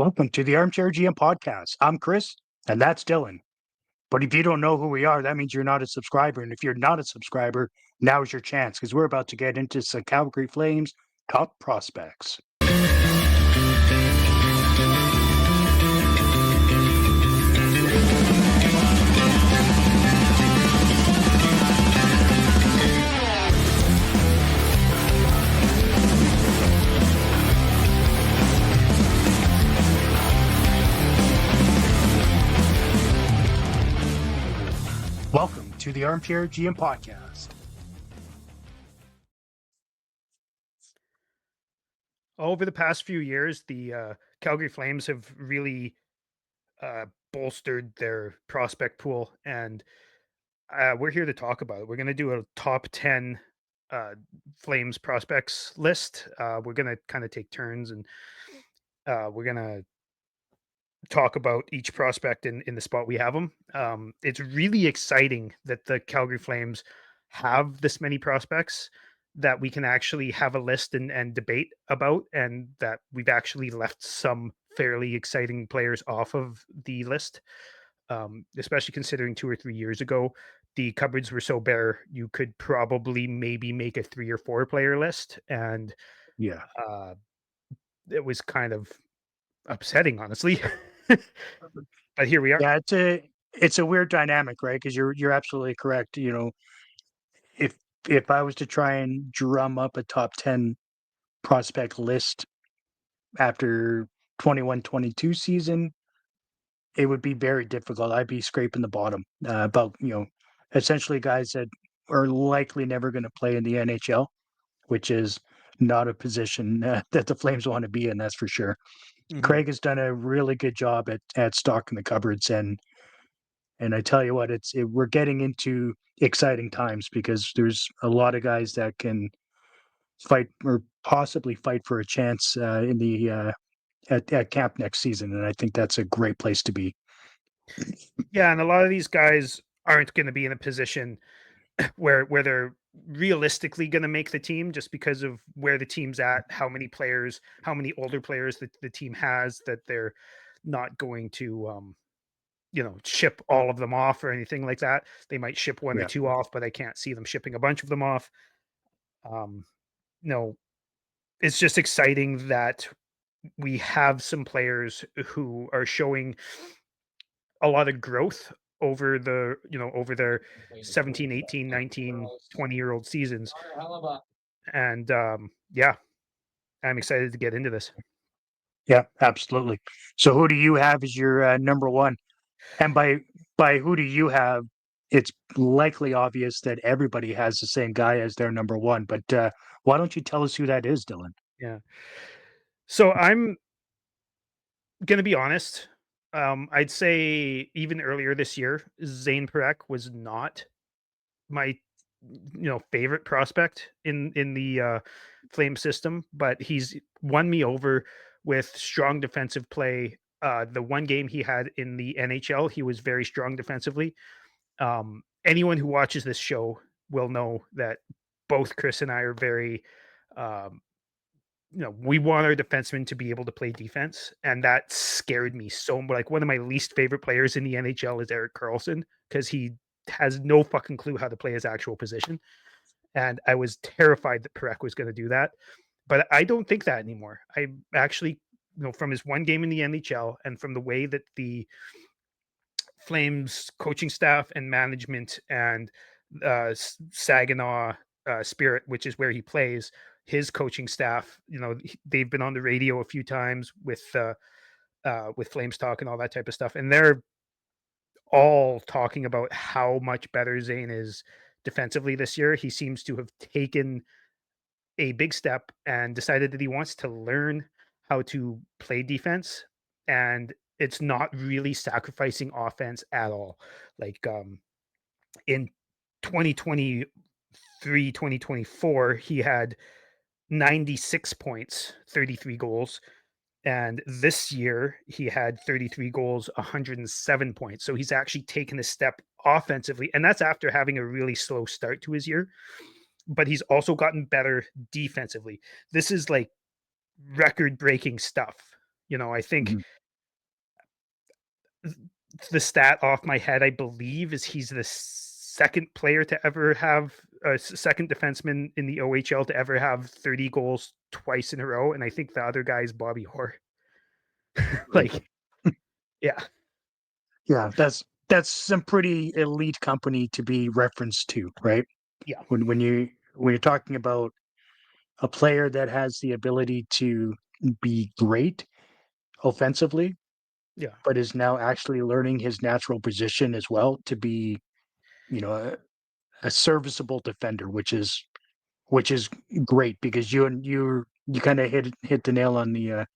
Welcome to the Armchair GM podcast. I'm Chris, and that's Dylan. But if you don't know who we are, that means you're not a subscriber. And if you're not a subscriber, now's your chance because we're about to get into some Calgary Flames top prospects. Welcome to the Armchair GM podcast. Over the past few years, the Calgary Flames have really bolstered their prospect pool, and we're here to talk about it. We're going to do a top 10 Flames prospects list. We're going to kind of take turns, and we're going to talk about each prospect in the spot we have them. It's really exciting that the Calgary Flames have this many prospects that we can actually have a list and debate about, and that we've actually left some fairly exciting players off of the list, especially considering 2 or 3 years ago the cupboards were so bare you could probably maybe make a 3 or 4 player list, and Yeah. it was kind of upsetting, honestly. But here we are. Yeah, it's a weird dynamic, right? Because you're absolutely correct. You know, if if I was to try and drum up a top 10 prospect list after 21-22 season, it would be very difficult. I'd be scraping the bottom, about, essentially guys that are likely never gonna play in the NHL, which is not a position, that the Flames wanna be in, that's for sure. Mhm. Craig has done a really good job at stocking the cupboards, and I tell you what, we're getting into exciting times because there's a lot of guys that can fight or possibly fight for a chance, in the, at camp next season, and I think that's a great place to be. Yeah, and a lot of these guys aren't gonna be in a position where they're realistically gonna make the team just because of where the team's at, how many players, how many older players that the team has, that they're not going to, ship all of them off or anything like that. They might ship 1 or Yeah. 2 off, but I can't see them shipping a bunch of them off. Um, no, it's just exciting that we have some players who are showing a lot of growth over their 17, 18, 19, 20-year-old seasons. And yeah, I'm excited to get into this. Yeah, absolutely. So who do you have as your, number 1? And by who do you have, it's likely obvious that everybody has the same guy as their number 1, but, why don't you tell us who that is, Dylan? Yeah. So I'm gonna be honest. I'd say even earlier this year, Zayne Parekh was not my favorite prospect in the Flame system, but he's won me over with strong defensive play. The one game he had in the NHL, he was very strong defensively. Anyone who watches this show will know that both Chris and I are very, um, we want our defensemen to be able to play defense, and that scared me so much. Like, one of my least favorite players in the NHL is Erik Karlsson because he has no fucking clue how to play his actual position, and I was terrified that Parekh was going to do that. But I don't think that anymore. I actually, from his one game in the NHL and from the way that the Flames coaching staff and management and Saginaw Spirit, which is where he plays, his coaching staff, they've been on the radio a few times with Flames Talk and all that type of stuff, and they're all talking about how much better Zayne is defensively this year. He seems to have taken a big step and decided that he wants to learn how to play defense, and it's not really sacrificing offense at all. Like, in 2023, 2024, he had 96 points, 33 goals, and this year he had 33 goals, 107 points. So he's actually taken a step offensively, and that's after having a really slow start to his year. But he's also gotten better defensively. This is like record breaking stuff. I think Mhm. th the stat off my head, I believe, is he's the second player to ever have second defenseman in the OHL to ever have 30 goals twice in a row, and I think the other guy is Bobby Orr. Right. Like, yeah, Yeah, that's some pretty elite company to be referenced to, right? yeah, When you're talking about a player that has the ability to be great offensively, yeah. but is now actually learning his natural position as well to be, you know, a serviceable defender, which is great because you kind of hit the nail on the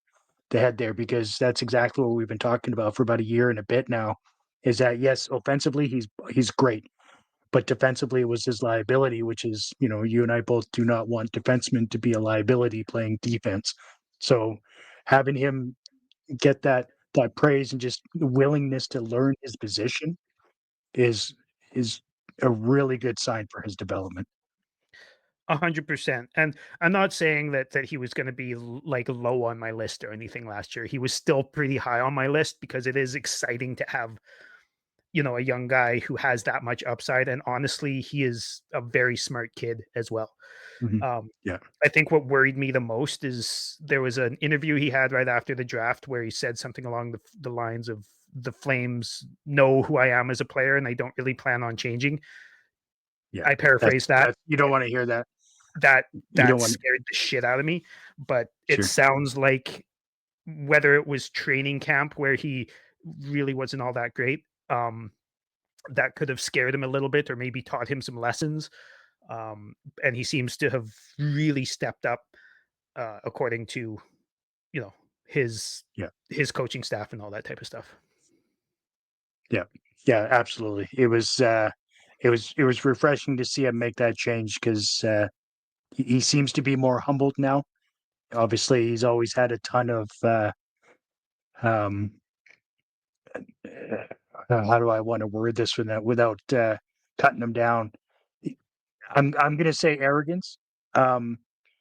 head there because that's exactly what we've been talking about for about a year and a bit now. Is that yes, offensively he's great, but defensively it was his liability, which is you and I both do not want defensemen to be a liability playing defense. So having him get that praise and just willingness to learn his position is is a really good sign for his development. 100%. And I'm not saying that he was going to be like low on my list or anything last year. He was still pretty high on my list because it is exciting to have, a young guy who has that much upside. And honestly, he is a very smart kid as well. Mhm. Um, Yeah. I think what worried me the most is there was an interview he had right after the draft where he said something along the lines of the Flames know who I am as a player and they don't really plan on changing. Yeah. I paraphrase that. That's you don't wanna hear that. That You don't that want scared the shit out of me, but it sure. sounds like whether it was training camp where he really wasn't all that great, that could have scared him a little bit or maybe taught him some lessons, and he seems to have really stepped up, according to, you know, his Yeah. his coaching staff and all that type of stuff. Yeah. Yeah, absolutely. It was refreshing to see him make that change 'cause, he seems to be more humbled now. Obviously, he's always had a ton of, um, how do I wanna word this without, cutting him down? E I'm gonna say arrogance, or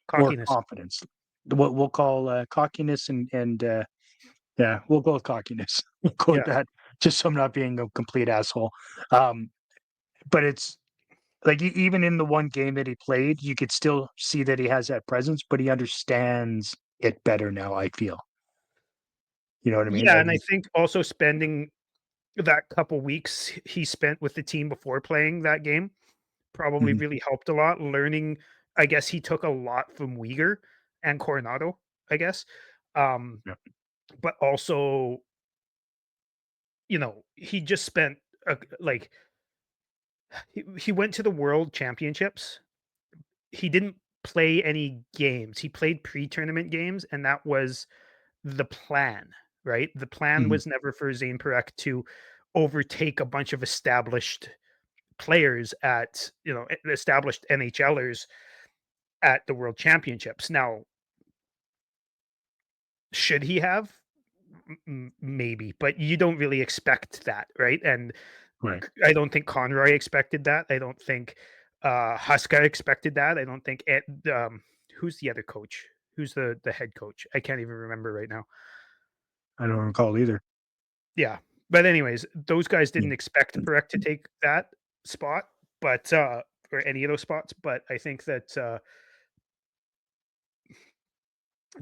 Cockiness. confidence. What we'll call, cockiness and yeah, we'll go with cockiness. We'll go with Yeah. that, just so I'm not being a complete asshole. Um, but it's like even in the one game that he played, you could still see that he has that presence, but he understands it better now, I feel. You know what I mean? Yeah, Like and I think also spending that couple weeks he spent with the team before playing that game probably mhm, really helped a lot. Learning, I guess he took a lot from Uyghur and Coronado, I guess. Um, yeah, but also, he just spent like he went to the World Championships. He didn't play any games. He played pre-tournament games, and that was the plan, right? The plan mhm, was never for Zane Perek to overtake a bunch of established players established NHLers at the World Championships. Now, should he have? Maybe, but you don't really expect that, right? And right. I don't think Conroy expected that. I don't think Huska expected that. I don't think who's the other coach? Who's the head coach? I can't even remember right now. I don't recall either. Yeah, but anyways, those guys Yeah, didn't expect Perek to take that spot, but or any of those spots. But I think that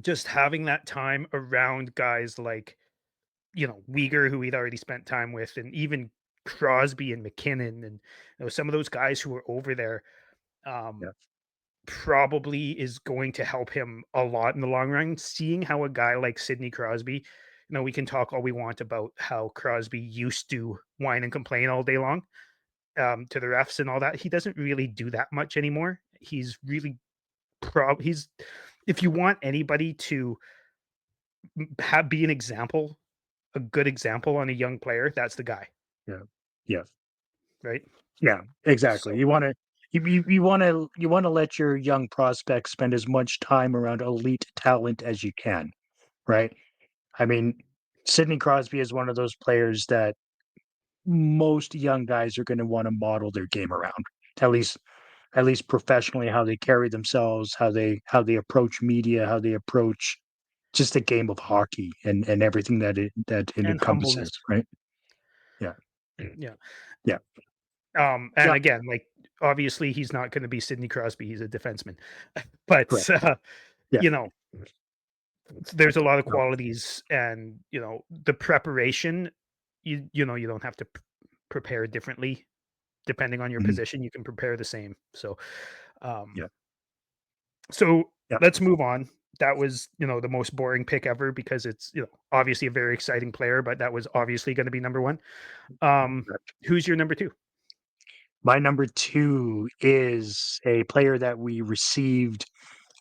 just having that time around guys like Uyghur, who he'd already spent time with, and even Crosby and McKinnon, and some of those guys who were over there, um, yeah, probably is going to help him a lot in the long run. Seeing how a guy like Sidney Crosby, we can talk all we want about how Crosby used to whine and complain all day long, to the refs and all that. He doesn't really do that much anymore. He's really he's if you want anybody to be an example, a good example on a young player, that's the guy, yeah, yeah, right? yeah, exactly. So You wanna let your young prospects spend as much time around elite talent as you can, right? I mean, Sidney Crosby is one of those players that most young guys are gonna wanna model their game around, at least at least professionally, how they carry themselves, how they approach media, how they approach, just a game of hockey and everything that it and humbleness. encompasses, right? Yeah, Yeah. yeah, And yeah, again, like, obviously, he's not gonna be Sidney Crosby, he's a defenseman. But, correct. Yeah, you know, there's a lot of no, qualities and, the preparation, you don't have to prepare differently depending on your mhm, position, you can prepare the same. Um yeah, So yeah, let's move on. That was, the most boring pick ever because it's, obviously a very exciting player, but that was obviously going to be number one. Um, correct. who's your number two? My number 2 is a player that we received,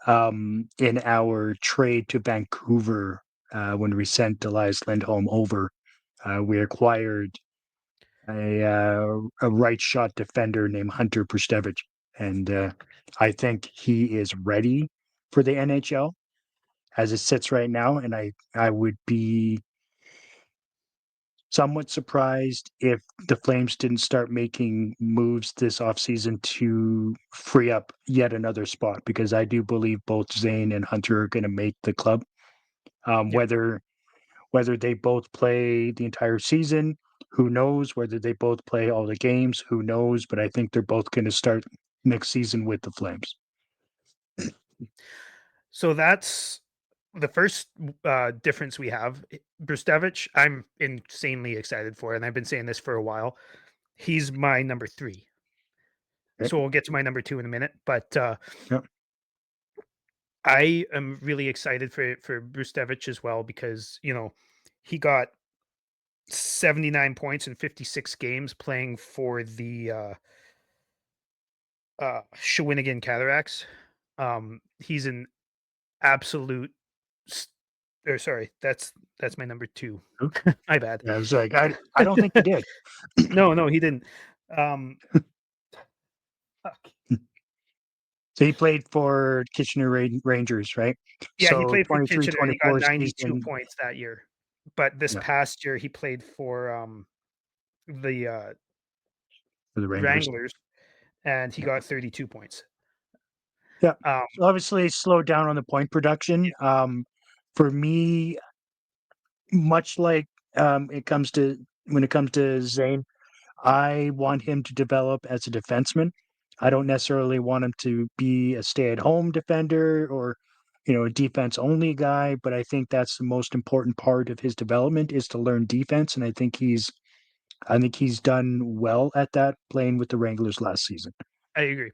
in our trade to Vancouver, when we sent Elias Lindholm over. We acquired a right shot defender named Hunter Prstevich, and I think he is ready for the NHL as it sits right now. And I would be somewhat surprised if the Flames didn't start making moves this offseason to free up yet another spot because I do believe both Zane and Hunter are going to make the club. Um, Yeah, whether whether they both play the entire season, who knows? Whether they both play all the games, who knows? But I think they're both going to start next season with the Flames. so that's the first difference we have. Brustevich, I'm insanely excited for, and I've been saying this for a while. He's my number three. Okay. So we'll get to my number two in a minute, but Yep. I am really excited for Brustevich as well because he got 79 points in 56 games playing for the Shawinigan Cataracts. He's an absolute s- or sorry, that's my number 2. Ooh, My bad. yeah, I was like, I don't think you did. No, no, he didn't. Um, fuck. So he played for Kitchener Rangers, right? Yeah, he So played for twenty-three Kitchener and twenty he got four 92 season. points that year. But this Yeah, past year he played for the for the Wranglers. Wranglers and he Yeah. got 32 points. Yeah. Um, So obviously slowed down on the point production. For me, much like it comes to when it comes to Zane, I want him to develop as a defenseman. I don't necessarily want him to be a stay-at-home defender or, a defense-only guy, but I think that's the most important part of his development is to learn defense, and I think he's done well at that playing with the Wranglers last season. I agree.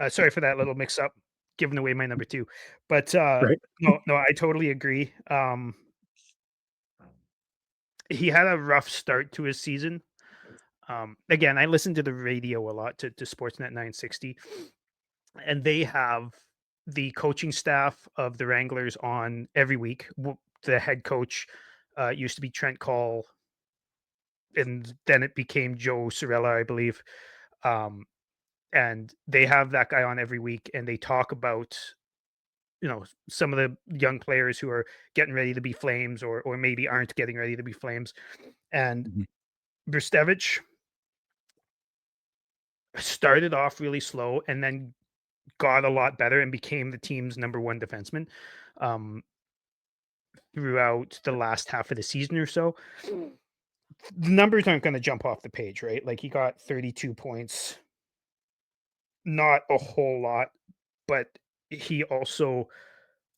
Sorry for that little mix up, giving away my number 2. But, Right. no, no, I totally agree. He had a rough start to his season. Again, I listen to the radio a lot to Sportsnet 960, and they have the coaching staff of the Wranglers on every week. The head coach, used to be Trent Call, and then it became Joe Sorella, I believe. Um, and they have that guy on every week, and they talk about some of the young players who are getting ready to be Flames or maybe aren't getting ready to be Flames. And Mhm. Brstevich started off really slow and then got a lot better and became the team's number one defenseman um, throughout the last half of the season or so. The numbers aren't going to jump off the page, right? Like he got 32 points, not a whole lot, but he also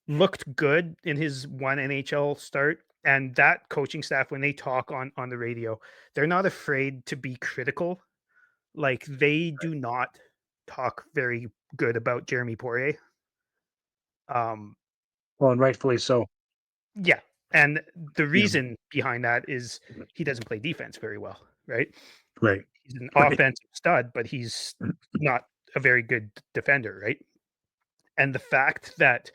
looked good in his one NHL start. And that coaching staff, when they talk on the radio, they're not afraid to be critical. Like they do not talk very good about Jeremy Poirier. Um, Well, and rightfully so. yeah, and the Yeah. reason behind that is he doesn't play defense very well, right? Right. He's an Right. offensive stud, but he's not a very good defender, right? And the fact that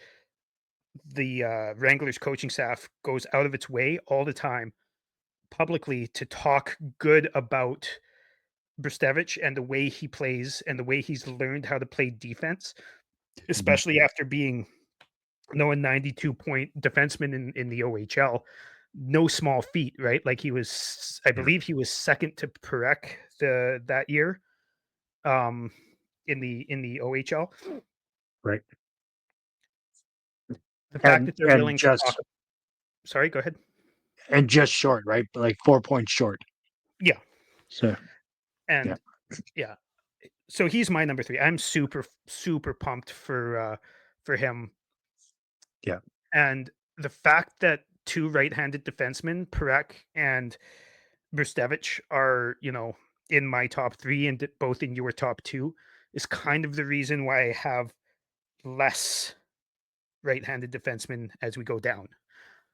the Wranglers coaching staff goes out of its way all the time publicly to talk good about Brstevich and the way he plays and the way he's learned how to play defense, Mhm. especially after being a 92-point defenseman in the OHL. No small feat, right? Like he was, I Yeah. believe he was second to Parekh that year um, in the OHL. Right. The fact that they're and willing to talk. just Sorry, go ahead. short, right? Like 4 points short. Yeah, So yeah, and yeah, so he's my number 3. I'm super pumped for him, yeah, and the fact that 2 right-handed defensemen, Parekh and Brstevich, are, in my top 3 and both in your top 2 is kind of the reason why I have less right-handed defensemen as we go down,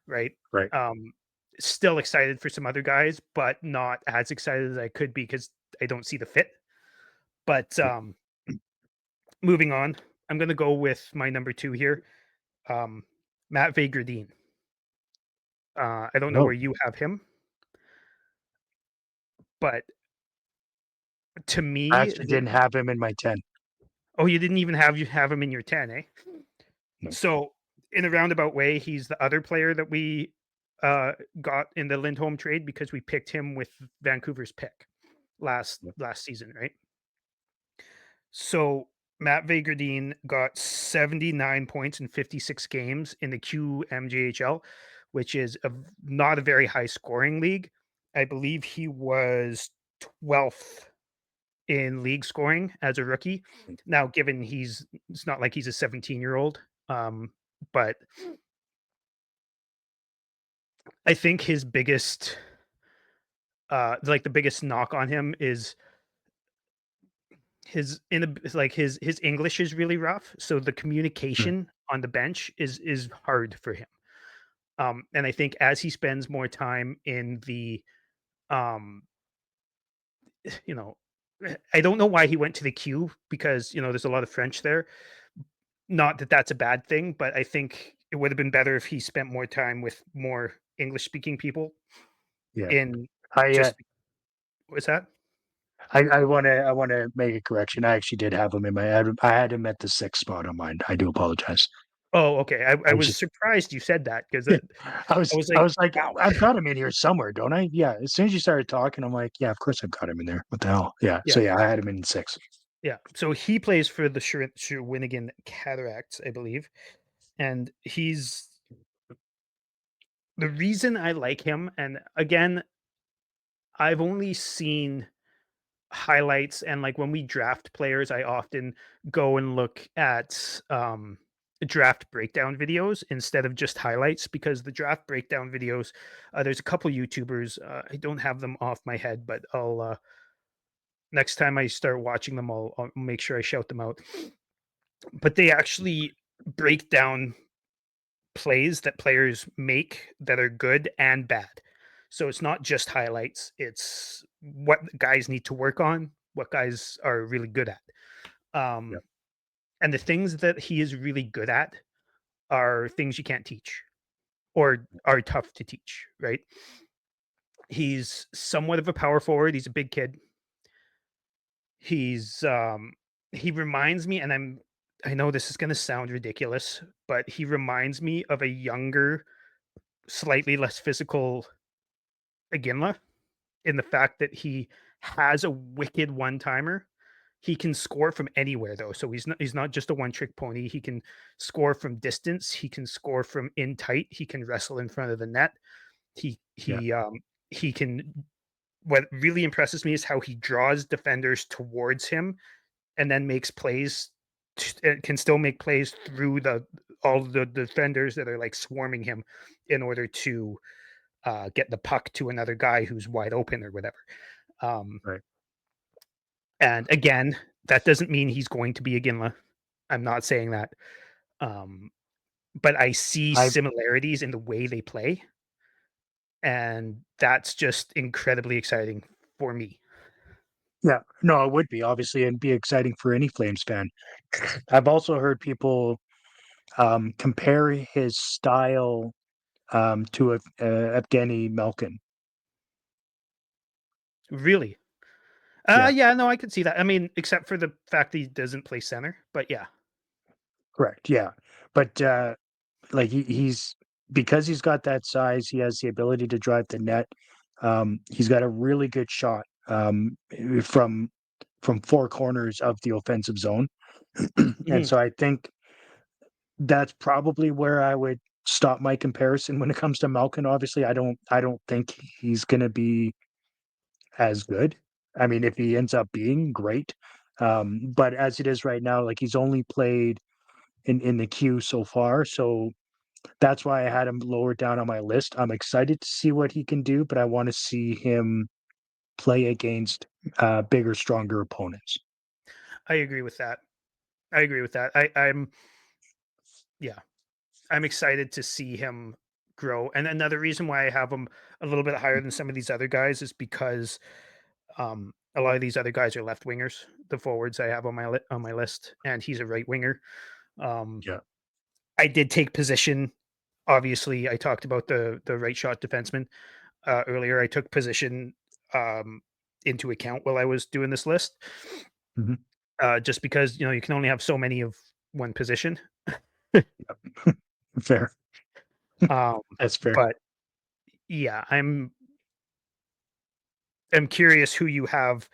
right? right. Um, Still excited for some other guys, but not as excited as I could be because I don't see the fit. But Yeah. moving on, I'm gonna go with my number 2 here, um, Matt Vagradine. I don't know where Oh, you have him, but to I me, actually didn't have him in my 10. oh, you didn't even have him in your 10, eh? No. So, in a roundabout way, he's the other player that we got in the Lindholm trade because we picked him with Vancouver's pick Yeah. last season, right? So Matt Vagradine got 79 points in 56 games in the QMJHL, which is not a very high scoring league. I believe he was 12th in league scoring as a rookie. Now, given it's not like he's a 17-year-old, but I think his biggest, like the biggest knock on him is his English is really rough, so the Mm, communication on the bench is hard for him. And I think as he spends more time in the, um, you know, I don't know why he went to the Q because there's a lot of French there. Not that that's a bad thing, but I think it would have been better if he spent more time with more English speaking people. yeah. In I just what's that? I wanna make a correction. I actually did have him in my I had him at the 6th spot on mine. I do apologize. Oh, okay. I I was just surprised you said that because yeah, I was I like, was like, wow. I've got him in here somewhere, don't I? Yeah. As soon as you started talking, I'm like, yeah, of course I've got him in there. What the hell? Yeah. Yeah. So yeah, I had him in 6. Yeah, so he plays for the Shawinigan Cataracts, I believe, and he's the reason I like him, and again, I've only seen highlights and, like, when we draft players, I often go and look at, draft breakdown videos instead of just highlights because the draft breakdown videos, there's a couple YouTubers, I don't have them off my head, but next time I start watching them, I'll make sure I shout them out. But they actually break down plays that players make that are good and bad. So it's not just highlights, it's what guys need to work on, what guys are really good at. Yeah. Um, and the things that he is really good at are things you can't teach or are tough to teach, right? He's somewhat of a power forward. He's a big kid. He's he reminds me, and I know this is gonna sound ridiculous, but he reminds me of a younger, slightly less physical Iginla in the fact that he has a wicked one-timer. He can score from anywhere though, so he's not just a one-trick pony. He can score from distance, he can score from in tight, he can wrestle in front of the net. He Yeah. he, um, he can what really impresses me is how he draws defenders towards him and then makes plays can still make plays through the all the defenders that are like swarming him in order to get the puck to another guy who's wide open or whatever. Um, Right. and again, that doesn't mean he's going to be a Ginla. I'm not saying that. Um, but I see I similarities in the way they play, and that's just incredibly exciting for me. Yeah. No, it would be obviously and be exciting for any Flames fan. I've also heard people compare his style to Evgeny Malkin. Really. Yeah. Yeah, no, I could see that. I mean, except for the fact that he doesn't play center, but yeah. Correct. Yeah. But like he's because he's got that size, he has the ability to drive the net. He's got a really good shot from 4 corners of the offensive zone. And Mhm. so I think that's probably where I would stop my comparison when it comes to Malkin. Obviously, I don't think he's gonna be as good. I mean, if he ends up being great, but as it is right now, like he's only played in the queue so far, so that's why I had him lower down on my list. I'm excited to see what he can do, but I want to see him play against bigger, stronger opponents. I agree with that. I agree with that. I'm yeah, I'm excited to see him grow. And another reason why I have him a little bit higher than some of these other guys is because a lot of these other guys are left wingers. The forwards I have on on my list, and he's a right winger. Um, Yeah. I did take position. Obviously, I talked about the right shot defenseman earlier. I took position um, into account while I was doing this list, Mhm. just because you can only have so many of one position. Fair. Um, That's fair. but yeah, I'm curious who you have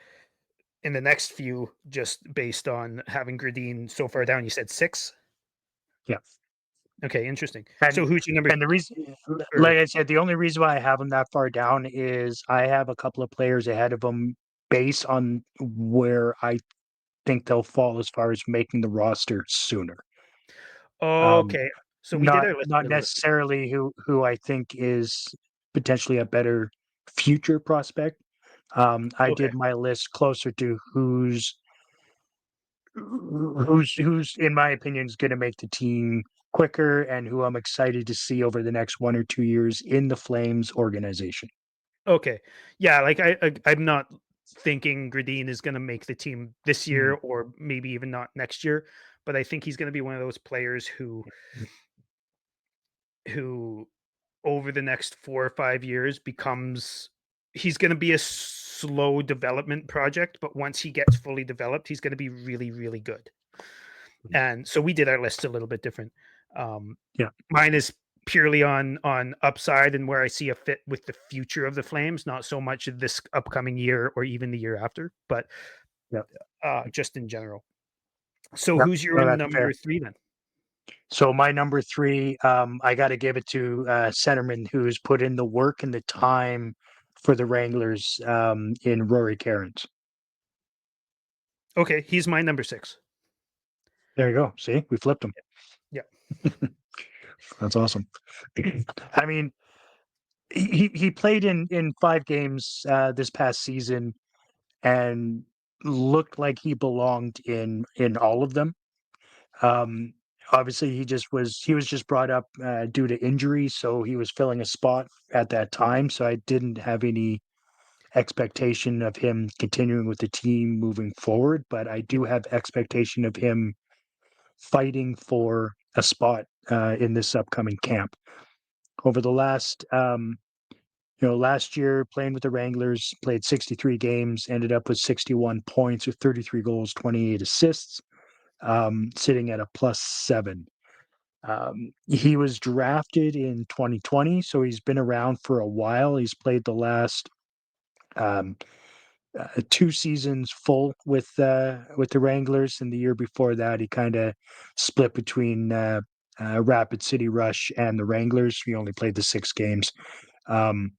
in the next few, just based on having Gradine so far down. You said six. Yeah. Okay, interesting. And So who's your number? and the reason, Or like I said, the only reason why I have him that far down is I have a couple of players ahead of him based on where I think they'll fall as far as making the roster sooner. Um, okay, so we did not our list a not little different. necessarily who I think is potentially a better future prospect. I Okay, did my list closer to who's in my opinion is going to make the team quicker and who I'm excited to see over the next 1 or 2 years in the Flames organization. okay, yeah. Like I'm not thinking Gradine is going to make the team this year Mm, or maybe even not next year, but I think he's going to be one of those players who over the next 4 or 5 years becomes he's gonna be a slow development project, but once he gets fully developed, he's gonna be really, really good. And so we did our list a little bit different. Um, yeah, Mine is purely on upside and where I see a fit with the future of the Flames, not so much this upcoming year or even the year after, but yeah, just in general. So yeah. who's your No, that's number fair. 3 then? So my number three, I got to give it to centerman who's put in the work and the time for the Wranglers in Rory Cairns. Okay, he's my number 6. There you go. See, we flipped him. Yeah. That's awesome. I mean, he played in 5 games this past season and looked like he belonged in all of them. Um, Obviously, he was just brought up due to injury, so he was filling a spot at that time. So I didn't have any expectation of him continuing with the team moving forward, but I Yeah. do have expectation of him fighting for a spot in this upcoming camp. Over the last year playing with the Wranglers, played 63 games, ended up with 61 points with 33 goals, 28 assists, sitting at a +7. He was drafted in 2020, so he's been around for a while. He's played the last um, 2 seasons full with the Wranglers, and the year before that, he kind of split between Rapid City Rush and the Wranglers. He only played the 6 games. Um,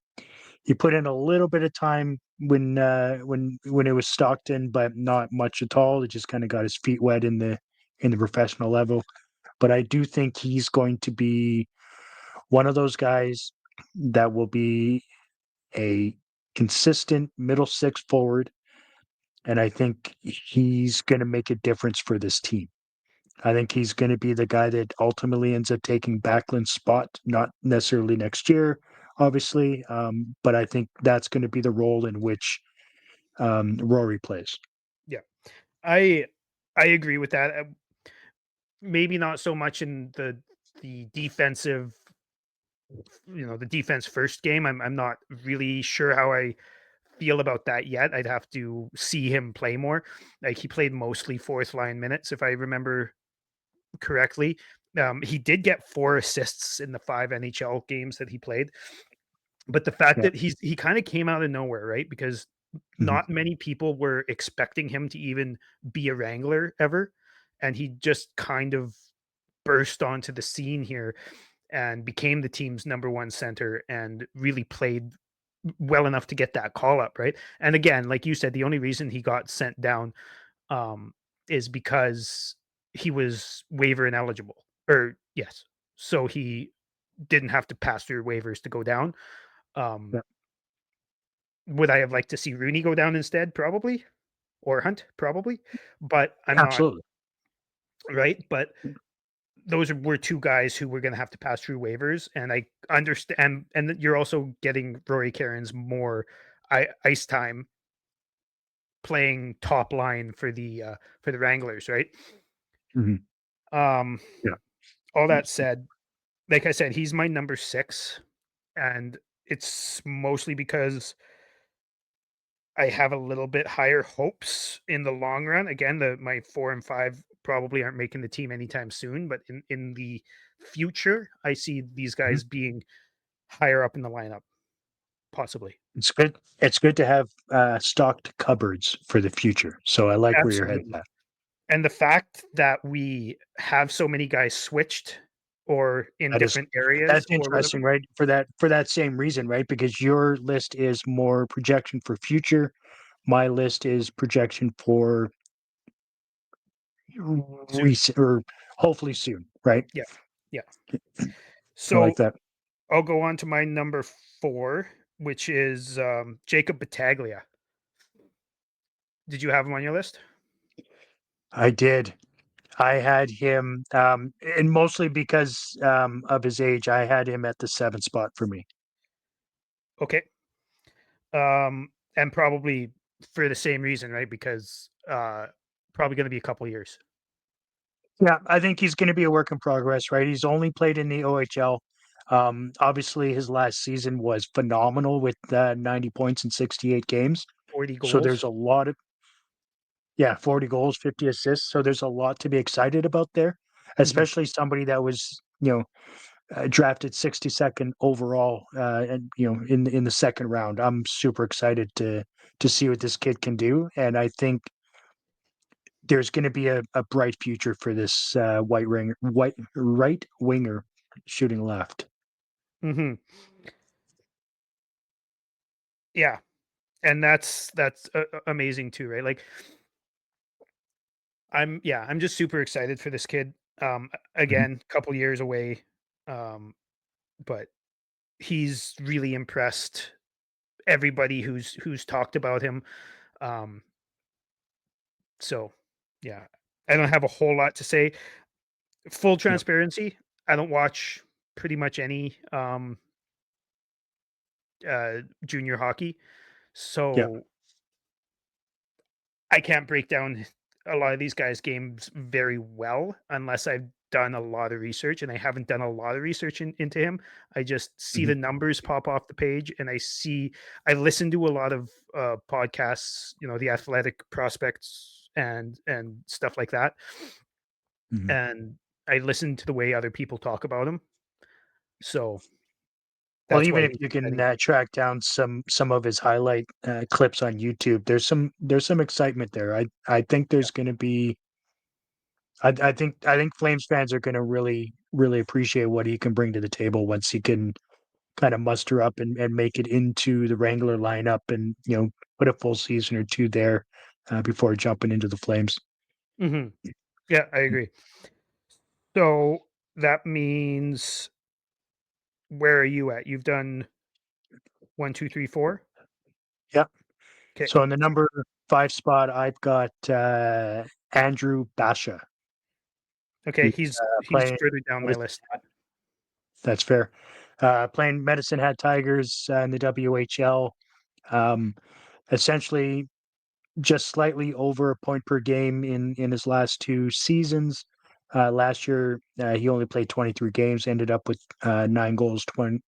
he put in a little bit of time when it was Stockton, but not much at all. He just kind of got his feet wet in the professional level. But I do think he's going to be one of those guys that will be a consistent middle six forward, and I think he's going to make a difference for this team. I think he's going to be the guy that ultimately ends up taking Backlund's spot, not necessarily next year, obviously, but I think that's going to be the role in which Rory plays. Yeah. I I agree with that. Maybe not so much in the defensive, the defense first game. I'm not really sure how I feel about that yet. I'd have to see him play more. Like he played mostly fourth line minutes, if I remember correctly. He did get 4 assists in the 5 NHL games that he played, but the fact Yeah. that he kind of came out of nowhere, right? Because Mhm. not many people were expecting him to even be a Wrangler ever, and he just kind of burst onto the scene here and became the team's number one center and really played well enough to get that call up, right? And again, like you said, the only reason he got sent down um, is because he was waiver ineligible. Or yes, so he didn't have to pass through waivers to go down. Um, Yeah, would I have liked to see Rooney go down instead? Probably, or Hunt, probably, but I'm not absolutely. right. But were two guys who were going to have to pass through waivers, and I understand. And you're also getting Rory Cairns more ice time playing top line for the Wranglers, right? Mhm. Um, Yeah. all that said, like I said, he's my number 6, and it's mostly because I have a little bit higher hopes in the long run. Again, my 4 and 5 probably aren't making the team anytime soon, but in the future, I see these Mhm. guys being higher up in the lineup, possibly. It's good to have, stocked cupboards for the future, so I like where your head's Absolutely. at. And the fact that we have so many guys switched or in That is different areas that's or whatever. interesting, right? For that same reason, right? Because your list is more projection for future, my list is projection for Soon. recent or hopefully soon, right? Yeah. Yeah. I like So that. I'll go on to my number 4, which is Jacob Battaglia. Did you have him on your list? I did. I had him, and mostly because, of his age, I had him at the 7th spot for me. Okay. And probably for the same reason, right? Because probably going to be a couple years. Yeah, I think he's gonna be a work in progress, right? He's only played in the OHL. Obviously, his last season was phenomenal with, 90 points in 68 games. 40 So there's goals. a lot of yeah, 40 goals, 50 assists, so there's a lot to be excited about there, Hmm. especially somebody that was, drafted 62nd overall, and, in the 2nd round. I'm super excited to see what this kid can do, and I think there's gonna be a bright future for this, white right winger shooting left. Hmm. Yeah. And that's amazing too, right? Like I'm just super excited for this kid. Mhm, Again, couple years away. Um, but he's really impressed everybody who's talked about him. Um, so yeah, I don't have a whole lot to say. Full yeah, transparency, I don't watch pretty much any junior hockey, yeah, so I can't break down a lot of these guys' games very well unless I've done a lot of research, and I haven't done a lot of research into him. I just see mhm, the numbers pop off the page, and I listen to a lot of podcasts, the athletic prospects and stuff like that, mhm. and I listen to the way other people talk about him. So Well, that's even why if he's you can, exciting. track down some of his highlight, clips on YouTube, there's some excitement there. I think Yeah. there's gonna be I think Flames fans are gonna really, really appreciate what he can bring to the table once he can kinda muster up and make it into the Wrangler lineup and, put a full season or 2 there, before jumping into the Flames. Hmm. Yeah, I agree. So that means where are you at? You've done one, two, three, four. Yep. Okay. So in the number 5 spot, I've got, Andrew Basha. Okay. He's, He's playing further down my Medicine list. Hat. That's fair. Playing Medicine Hat Tigers, in the WHL. Um, Essentially just slightly over a point per game in his last 2 seasons. Last year, he only played 23 games, ended up with, 9 goals,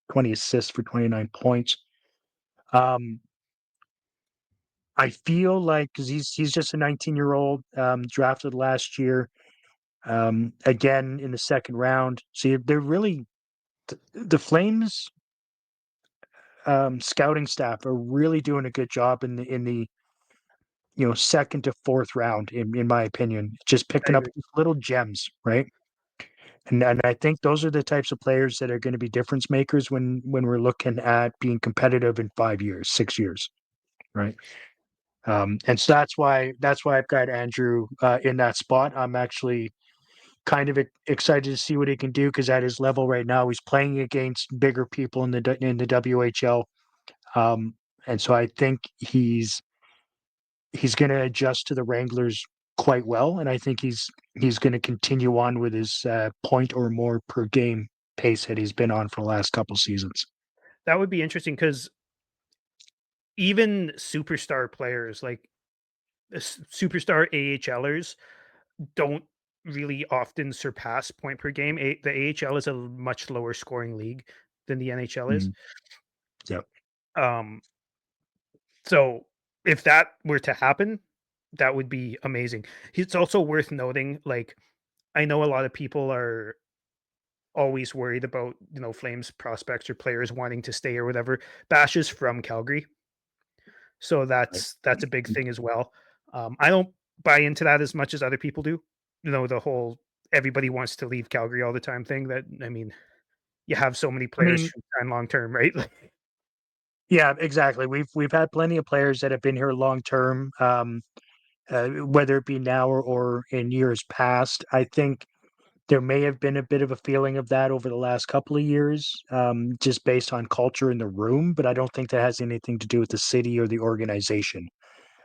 20 assists for 29 points. Um, I feel like 'cause he's just a 19-year-old, drafted last year, again in the 2nd round. See, they're really the Flames, scouting staff are really doing a good job in the 2nd to 4th round, in my opinion, just I picking up agree. little gems, right? And I think those are the types of players that are going to be difference makers when we're looking at being competitive in 5 years, 6 years, right? And so that's why I've got Andrew in that spot. I'm actually kind of excited to see what he can do because at his level right now, he's playing against bigger people in the WHL, and so I think he's going to adjust to the Wranglers quite well, and I think he's going to continue on with his point or more per game pace that he's been on for the last couple seasons. That would be interesting because even superstar players like superstar AHLers don't really often surpass point per game. The AHL is a much lower scoring league than the NHL is. Mhm. Yeah. Um, so if that were to happen, that would be amazing. It's also worth noting, like I know a lot of people are always worried about Flames prospects or players wanting to stay or whatever. Bash is from Calgary, so Right. that's a big thing as well. I don't buy into that as much as other people do. The whole everybody wants to leave Calgary all the time thing. That I mean, you have so many I players mean, who sign long term, right? yeah, exactly. We've had plenty of players that have been here long term, whether it be now or in years past. I think there may have been a bit of a feeling of that over the last couple of years, just based on culture in the room, but I don't think that has anything to do with the city or the organization.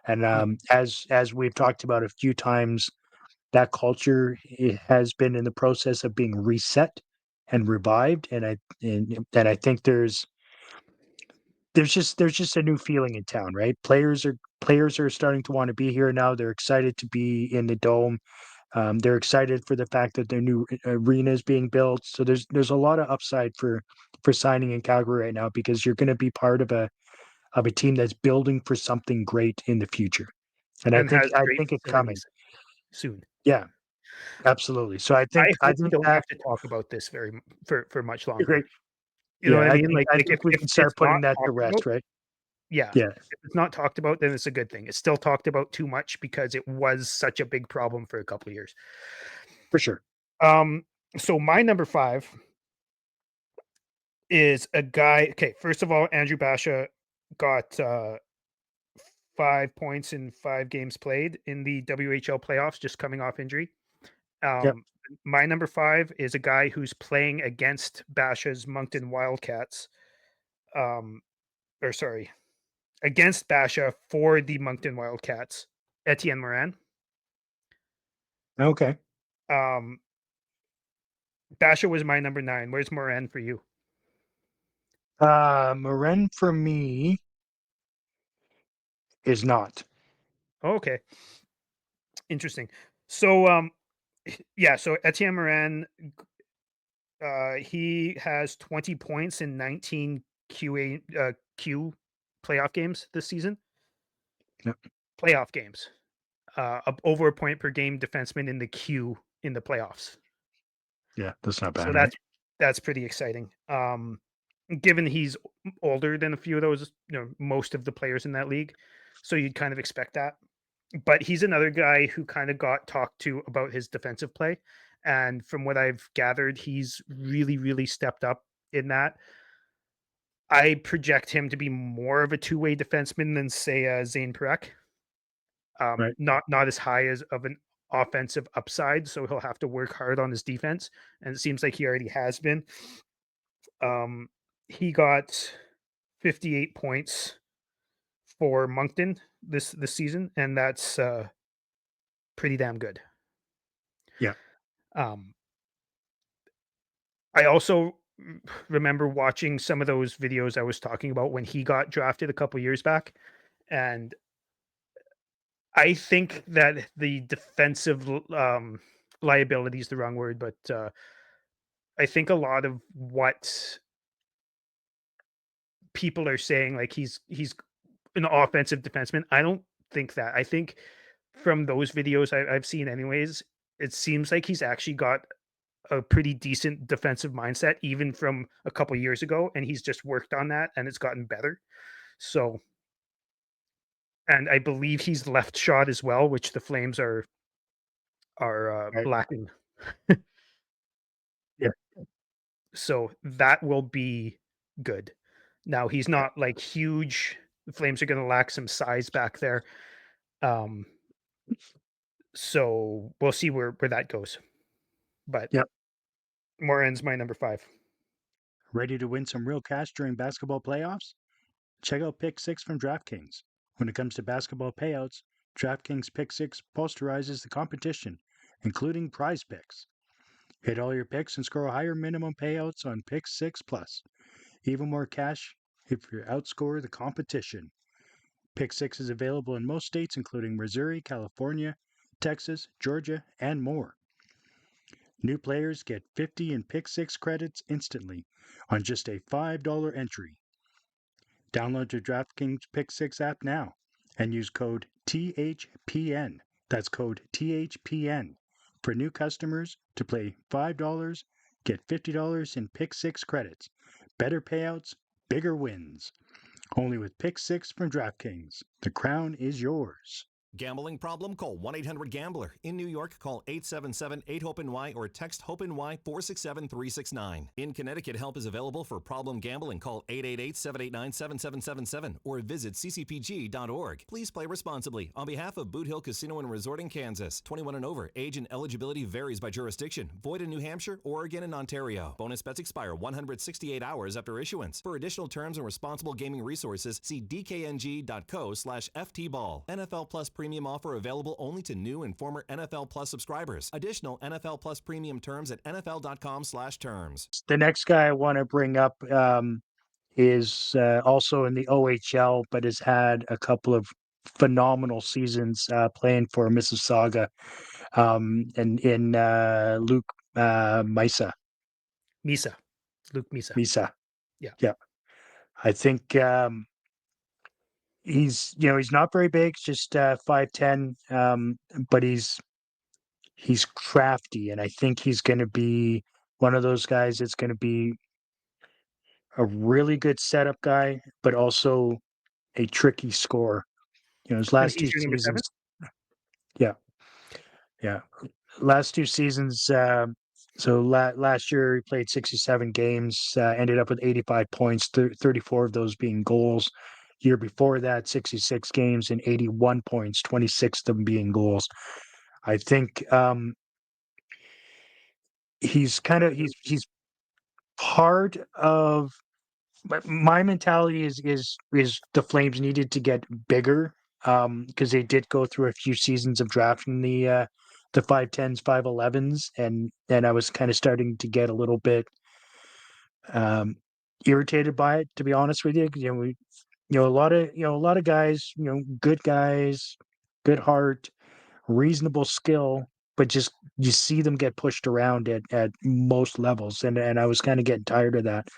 And No, as we've talked about a few times, that culture has been in the process of being reset and revived, and I think there's just a new feeling in town, right? Players are starting to want to be here now. They're excited to be in the dome. They're excited for the fact that their new arena is being built. So there's a lot of upside for signing in Calgary right now because you're going to be part of a team that's building for something great in the future. And I and think has I great think it's coming. facilities soon. Yeah, absolutely. So I think I I hope we think don't that have to talk about this for much longer. great. You know Yeah, what I I mean? think I Like think we if can it's start not putting that to talked about, rest, right? yeah, Yeah, if it's not talked about, then it's a good thing. It's still talked about too much because it was such a big problem for a couple of years. for sure. Um, so my number 5 is a guy. Okay, first of all, Andrew Basha got 5 points in 5 games played in the WHL playoffs, just coming off injury. Yep. Um, my number 5 is a guy who's playing against Basha's Moncton Wildcats. Um, or sorry, against Basha for the Moncton Wildcats, Etienne Morin. Okay. Um, Basha was my number 9. Where's Morin for you? Marin for me is not. Oh, okay, interesting. So, yeah, so Etienne Morin, he has 20 points in 19 Q playoff games this season. Yep. Playoff games. Over a point per game defenseman in the Q in the playoffs. Yeah, that's not So bad, right? that's pretty exciting. Given he's older than a few of those, most of the players in that league, so you'd kind of expect that. But he's another guy who kind of got talked to about his defensive play, and from what I've gathered, he's really, really stepped up in that. I project him to be more of a two-way defenseman than say Zane Parekh. Right. Not as high as of an offensive upside, so he'll have to work hard on his defense, and it seems like he already has been. Um, he got 58 points for Moncton this season, and that's pretty damn good. Yeah. Um, I also remember watching some of those videos I was talking about when he got drafted a couple years back, and I think that the defensive liability is the wrong word, but I think a lot of what people are saying, like he's an offensive defenseman. I don't think that. I think from those videos I've seen, anyways, it seems like he's actually got a pretty decent defensive mindset, even from a couple years ago, and he's just worked on that, and it's gotten better. So, and I believe he's left shot as well, which the Flames are Right. lacking. So that will be good. Now he's Yeah, not like huge. The Flames are going to lack some size back there. Um, so we'll see where that goes. But yep. Morin's my number 5. Ready to win some real cash during basketball playoffs? Check out Pick 6 from DraftKings. When it comes to basketball payouts, DraftKings Pick 6 posterizes the competition, including prize picks. Hit all your picks and score higher minimum payouts on Pick 6 Plus. Even more cash if you outscore the competition. Pick 6 is available in most states, including Missouri, California, Texas, Georgia, and more. New players get 50 in Pick 6 credits instantly on just a $5 entry. Download your DraftKings Pick 6 app now and use code THPN. That's code THPN for new customers to play $5, get $50 in Pick 6 credits. Better payouts, bigger wins. Only with Pick 6 from DraftKings. The crown is yours. Gambling problem? Call 1-800-GAMBLER. In New York, call 877-8-HOPE-NY or text HOPE-NY 467-369. In Connecticut, help is available for problem gambling. Call 888-789-7777 or visit ccpg.org. Please play responsibly. On behalf of Boot Hill Casino and Resort in Kansas, 21 and over, age and eligibility varies by jurisdiction. Void in New Hampshire, Oregon, and Ontario. Bonus bets expire 168 hours after issuance. For additional terms and responsible gaming resources, see dkng.co/ftball. NFL Plus Premium offer available only to new and former NFL Plus subscribers. Additional NFL Plus Premium terms at nfl.com/terms. The next guy I want to bring up is also in the OHL, but has had a couple of phenomenal seasons playing for Mississauga, and in Luke Misa. Misa. Luke Misa. Misa. Yeah. Yeah. I think he's not very big, just 5'10", but he's crafty, and I think he's going to be one of those guys that's going to be a really good setup guy, but also a tricky scorer. His And last two he's your number 7? seasons, yeah, yeah, last two seasons. So last year he played 67 games, ended up with 85 points, 34 of those being goals. Year before that, 66 games and 81 points, 26 of them being goals. I think he's part of. But my mentality is the Flames needed to get bigger, because they did go through a few seasons of drafting the 5'10s, 5'11s, and I was kind of starting to get a little bit um, irritated by it, to be honest with you. 'Cause, a lot of guys, good guys, good heart, reasonable skill, but just you see them get pushed around at most levels, and I was kind of getting tired of that.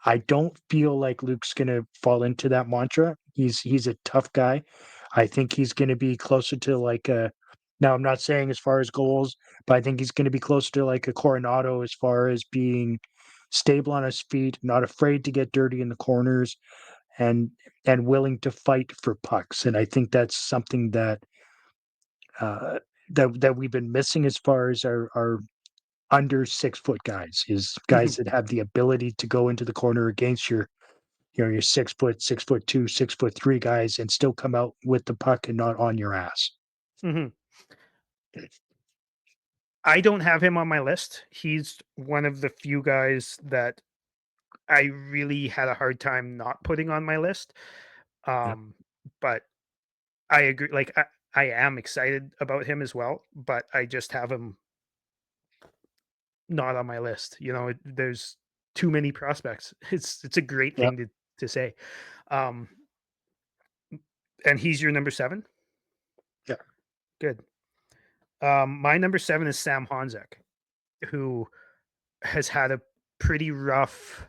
I don't feel like Luke's gonna fall into that mantra. He's a tough guy. I think he's gonna be closer to like a now I'm not saying as far as goals, but I think he's gonna be closer to like a Coronado as far as being stable on his feet, not afraid to get dirty in the corners, and willing to fight for pucks. And I think that's something uh, that we've been missing as far as our under 6 foot guys, is Mhm. guys that have the ability to go into the corner against your 6 foot, 6'2", 6'3" guys and still come out with the puck and not on your ass. Mhm. I don't have him on my list. He's one of the few guys that I really had a hard time not putting on my list. Yeah, Um, but I agree. Like I am excited about him as well, but I just have him not on my list. There's too many prospects. It's a great yeah, thing to say. Um, and he's your number 7. yeah. Good. My number 7 is Sam Honzek, who has had a pretty rough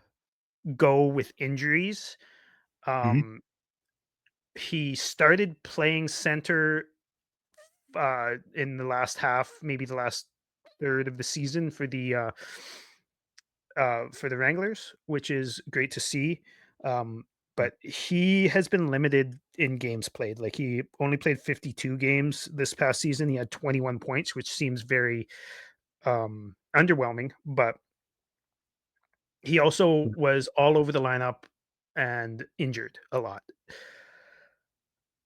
go with injuries. Mhm, Um, he started playing center in the last half, maybe the last third of the season for the Wranglers, which is great to see. Um, yeah, but he has been limited in games played. Like he only played 52 games this past season. He had 21 points, which seems very underwhelming. But He also was all over the lineup and injured a lot.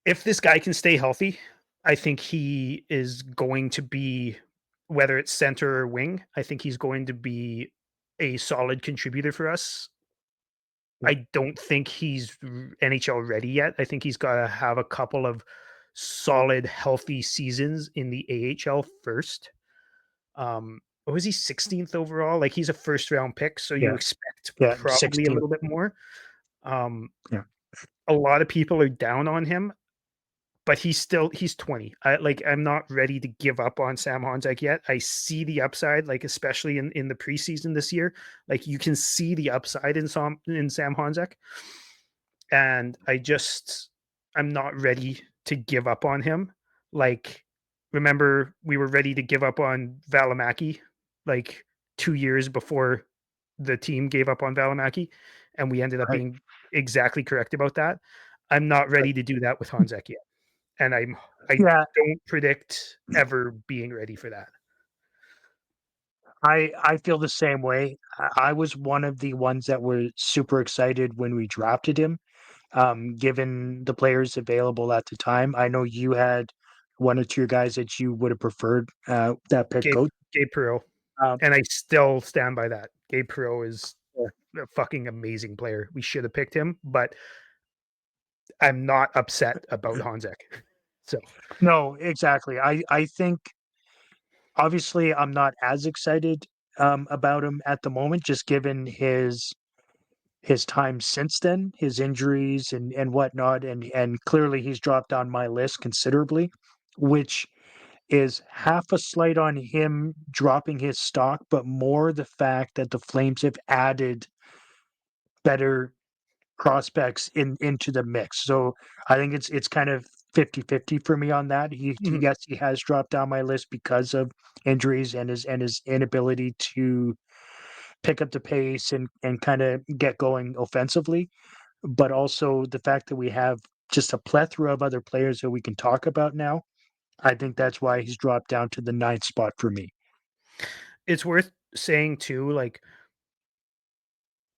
If this guy can stay healthy, I think he is going to be, whether it's center or wing, I think he's going to be a solid contributor for us. Yeah, I don't think he's NHL ready yet. I think he's got to have a couple of solid, healthy seasons in the AHL first. What was he, 16th overall? Like, he's a first round pick, so you yeah, expect yeah. probably a 16. little bit more. Um, Yeah, a lot of people are down on him, but he's 20. I'm not ready to give up on Sam Honzek yet. I see the upside, like, especially in the preseason this year. Like, you can see the upside in Sam Honzek, and I'm not ready to give up on him. Like, remember we were ready to give up on Valimaki like 2 years before the team gave up on Valimaki, and we ended up right. being exactly correct about that. I'm not ready to do that with Honzek yet, and I Yeah, don't predict ever being ready for that. I feel the same way. I was one of the ones that were super excited when we drafted him, given the players available at the time. I know you had one or two guys that you would have preferred that pick Gabe go. Gabe Perreault, Um, and I still stand by that. Gabe Perreault is yeah. a fucking amazing player. We should have picked him, but I'm not upset about Honzek. So, No, exactly. I think obviously I'm not as excited about him at the moment, just given his time since then, his injuries and whatnot, and clearly he's dropped on my list considerably, which is half a slight on him dropping his stock, but more the fact that the Flames have added better prospects into the mix. So I think it's kind of 50-50 for me on that. He mhm, yes, he has dropped down my list because of injuries and his inability to pick up the pace and kind of get going offensively, but also the fact that we have just a plethora of other players that we can talk about now. I think that's why he's dropped down to the ninth spot for me. it's worth saying too, like,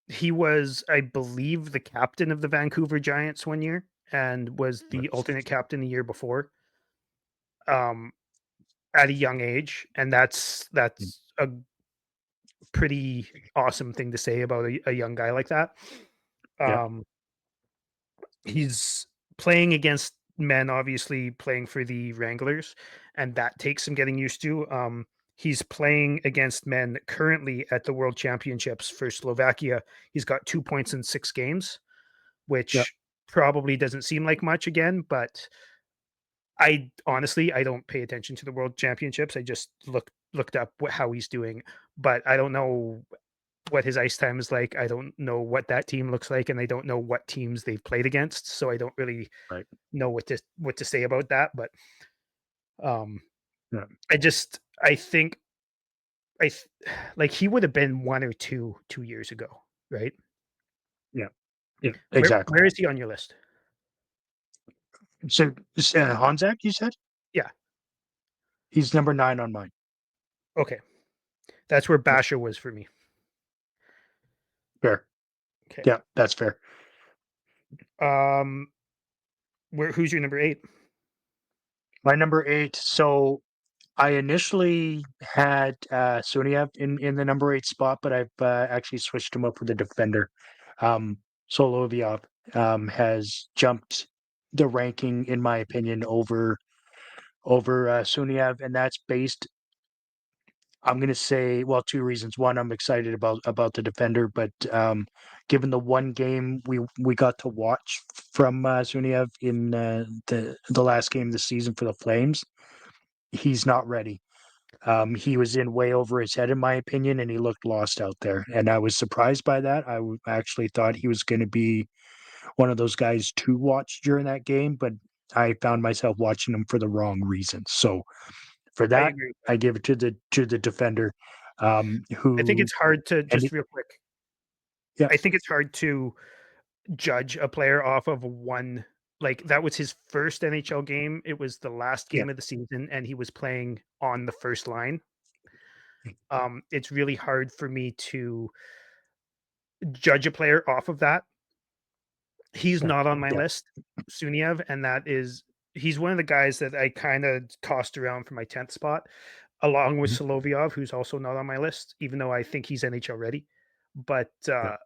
he was, I believe, the captain of the Vancouver Giants one year and was the alternate captain the year before, um, at a young age, and that's a pretty awesome thing to say about a young guy like that. Yeah, Um, he's playing against men, obviously playing for the Wranglers, and that takes some getting used to. He's playing against men currently at the World Championships for Slovakia. He's got 2 points in 6 games, yeah, which probably doesn't seem like much again, but I honestly, I don't pay attention to the World Championships. I just looked up how he's doing, but I don't know what his ice time is like. I don't know what that team looks like, and I don't know what teams they've played against, so I don't really right. know what to say about that. But um, Yeah, I think I th- like, he would have been 1 or 2 2 years ago, right? yeah, yeah, Where exactly. is he on your list? So Honzak, you said Yeah, he's number nine on mine. okay, that's where Yeah, Basha was for me. fair. Okay, Yeah, that's fair. um, who's your number 8? My number eight. So I initially had Suniev in the number eight spot, but I've actually switched him up with a defender. Solovyov has jumped the ranking, in my opinion, over Suniev, and that's based. I'm going to say, well, two reasons. One, I'm excited about the defender, but given the one game we got to watch from Suniev in the last game of the season for the Flames, he's not ready. He was in way over his head, in my opinion, and he looked lost out there. And I was surprised by that. Actually thought he was going to be one of those guys to watch during that game, but I found myself watching him for the wrong reasons. So for I that, agree with that. I give it to the defender, I think who it's hard to, and just real quick, yeah, I think it's hard to judge a player off of like, that was his first NHL game. It was the last yeah, game of the season, and he was playing on the first line. It's really hard for me to judge a player off of that, he's Yeah. not on my Yeah. list, Suniev, and he's one of the guys that I kind of tossed around for my 10th spot, along with Mhm. Solovyov, who's also not on my list, even though I think he's NHL ready. But Yeah.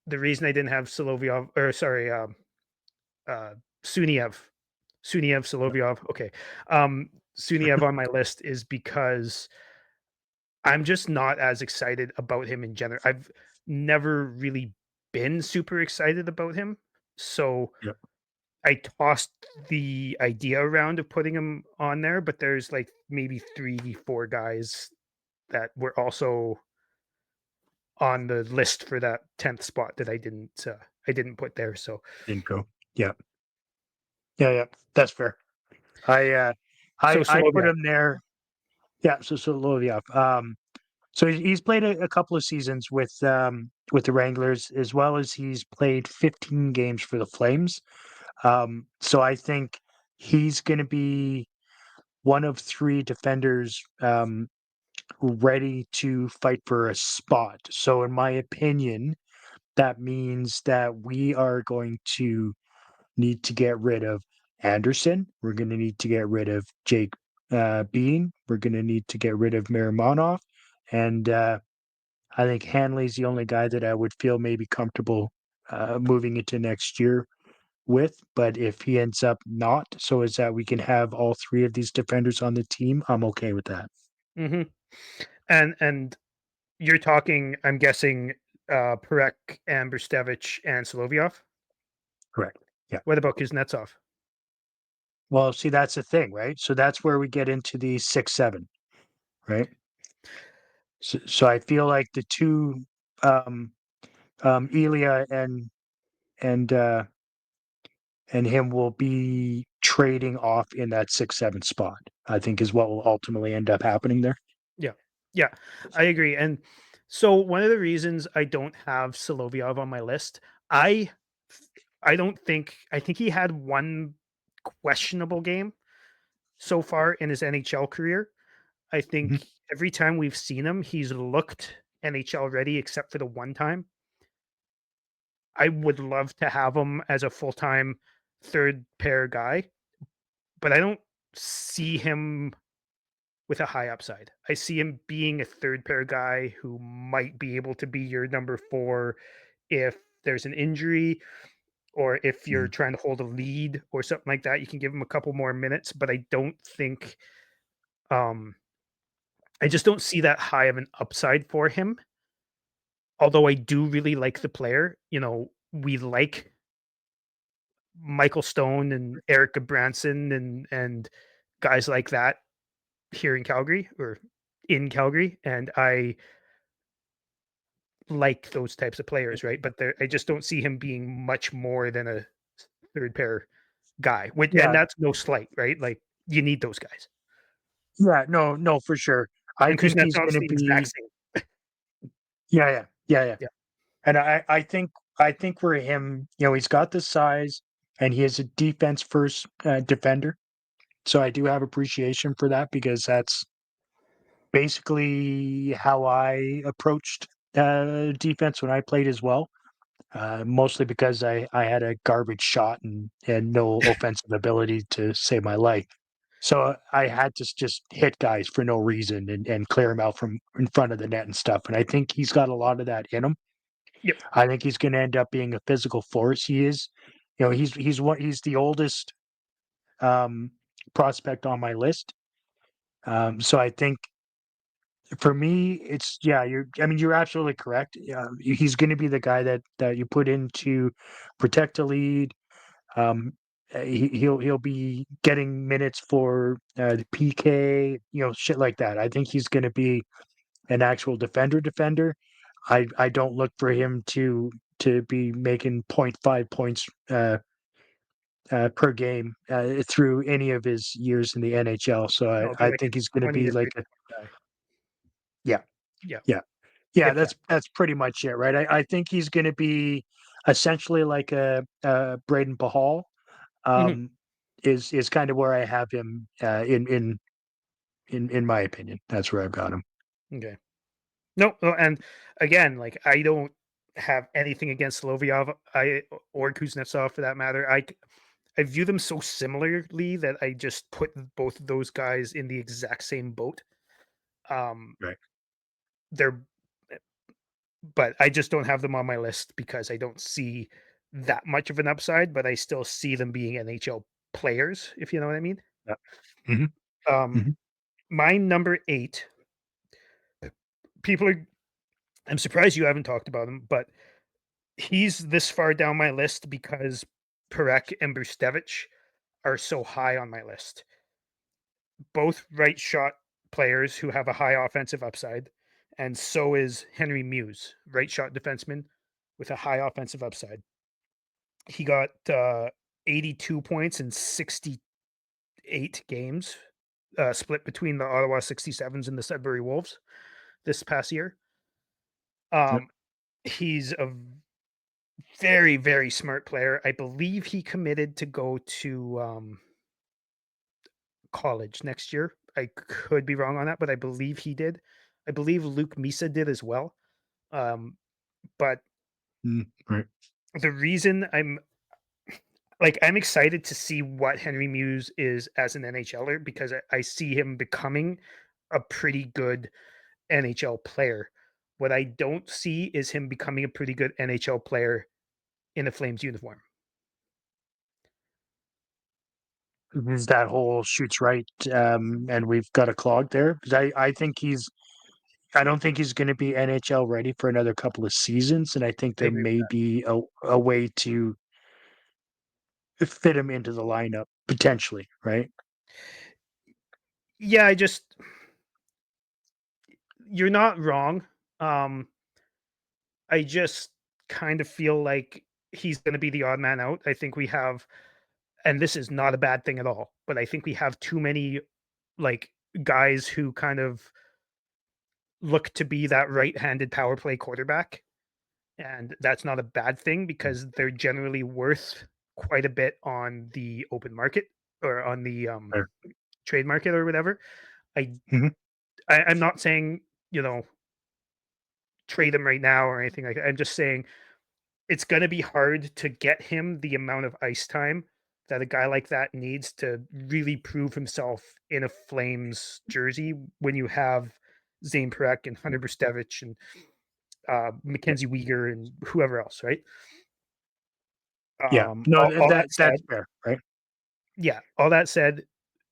the reason I didn't have Solovyov, or sorry, uh, Suniev, Yeah. Solovyov, okay, Suniev on my list is because I'm just not as excited about him in general. I've never really been super excited about him, so Yeah. I tossed the idea around of putting him on there, but there's like maybe 3, 4 guys that were also on the list for that 10th spot that I didn't put there. So Didn't go. Yeah. Yeah. Yeah. That's fair. I uh, so I put Solovyov. him there. Yeah. So Loviov. So he's played a couple of seasons with the Wranglers, as well as he's played 15 games for the Flames. So I think he's going to be one of three defenders ready to fight for a spot. So, in my opinion, that means that we are going to need to get rid of Anderson. We're going to need to get rid of Jake Bean. We're going to need to get rid of Miramonov. And I think Hanley's the only guy that I would feel maybe comfortable moving into next year with. But if he ends up not, so is that we can have all three of these defenders on the team, I'm okay with that. Hmm. And you're talking, I'm guessing, Parekh and Brstevich and Solovyov. Correct. Yeah. What about Kuznetsov? Well, see, that's the thing, right? So that's where we get into the 6-7, right? So I feel like the two, um, Elia and uh, and him will be trading off in that 6-7 spot. I think is what will ultimately end up happening there. Yeah. Yeah, I agree. And so one of the reasons I don't have Solovyov on my list, I I don't think I think he had one questionable game so far in his NHL career. I Mhm. think every time we've seen him, he's looked NHL ready except for the one time. I would love to have him as a full-time third pair guy, but I don't see him with a high upside. I see him being a third pair guy who might be able to be your number 4 if there's an injury or if you're Mhm. trying to hold a lead or something like that. You can give him a couple more minutes, but I don't think um I just don't see that high of an upside for him. Although I do really like the player, we like Michael Stone and Eric Branson and guys like that here in Calgary or in Calgary, and I like those types of players, right? But I just don't see him being much more than a third pair guy. And Yeah, that's no slight, right? Like you need those guys. yeah, no, no, for sure. I And think he's Kuznetsov's going to the exact be, same. yeah, yeah, yeah, yeah. Yeah. And I think for him, he's got the size and he is a defense first defender. So I do have appreciation for that because that's basically how I approached defense when I played as well. Mostly because I had a garbage shot and no offensive ability to save my life. So I had to just hit guys for no reason and clear them out from in front of the net and stuff. And I think he's got a lot of that in him. Yep. I think he's going to end up being a physical force. He is, he's the oldest um, prospect on my list. So I think for me, it's yeah. You're absolutely correct. He's going to be the guy that you put in to protect the lead. Um, he'll be getting minutes for the PK, shit like that. I think he's going to be an actual defender. I don't look for him to be making point 0.5 points per game through any of his years in the NHL. So No, it'll be I like a think he's going to 20 be or like 30 a guy. yeah, Yeah. yeah, yeah. If that. That's pretty much it, right? I think he's going to be essentially like a Braden Pahal. Mhm. Um, is kind of where I have him in my opinion. That's where I've got him. Okay. No, and again, like I don't. have anything against Loviov, or Kuznetsov for that matter. I view them so similarly that I just put both of those guys in the exact same boat. Um, Right. they're but I just don't have them on my list because I don't see that much of an upside, but I still see them being NHL players, if you know what I mean. Yeah. Mhm. Um, Mhm. my number 8, people are I'm surprised you haven't talked about him, but he's this far down my list because Parekh and Brustevich are so high on my list. Both right shot players who have a high offensive upside, and so is Henry Muse, right shot defenseman with a high offensive upside. He got 82 points in 68 games, split between the Ottawa 67s and the Sudbury Wolves this past year. Yep. Um, he's a very, very smart player. I believe he committed to go to college next year. I could be wrong on that, but I believe he did. I believe Luke Misa did as well. Um, but Right. the reason I'm excited to see what Henry Muse is as an NHLer because I see him becoming a pretty good NHL player. What I don't see is him becoming a pretty good NHL player in a Flames uniform. Is that whole shoots right, and we've got a clog there? 'Cause I don't think he's gonna be NHL ready for another couple of seasons, and I think I there agree with may that. be a way to fit him into the lineup potentially, right? Yeah, you're not wrong. Um, I just kind of feel like he's going to be the odd man out. I think we have, and this is not a bad thing at all, but I think we have too many like guys who kind of look to be that right-handed power play quarterback, and that's not a bad thing Mm. because they're generally worth quite a bit on the open market or on the Fair. trade market or whatever. I, Mhm. I'm not saying you know trade him right now or anything like that. I'm just saying it's going to be hard to get him the amount of ice time that a guy like that needs to really prove himself in a Flames jersey when you have Zane Parekh and Hunter Brustevich and Yeah. Mackenzie Weegar and whoever else, right? Yeah. No, All that that said, that's fair, right? yeah, all that said,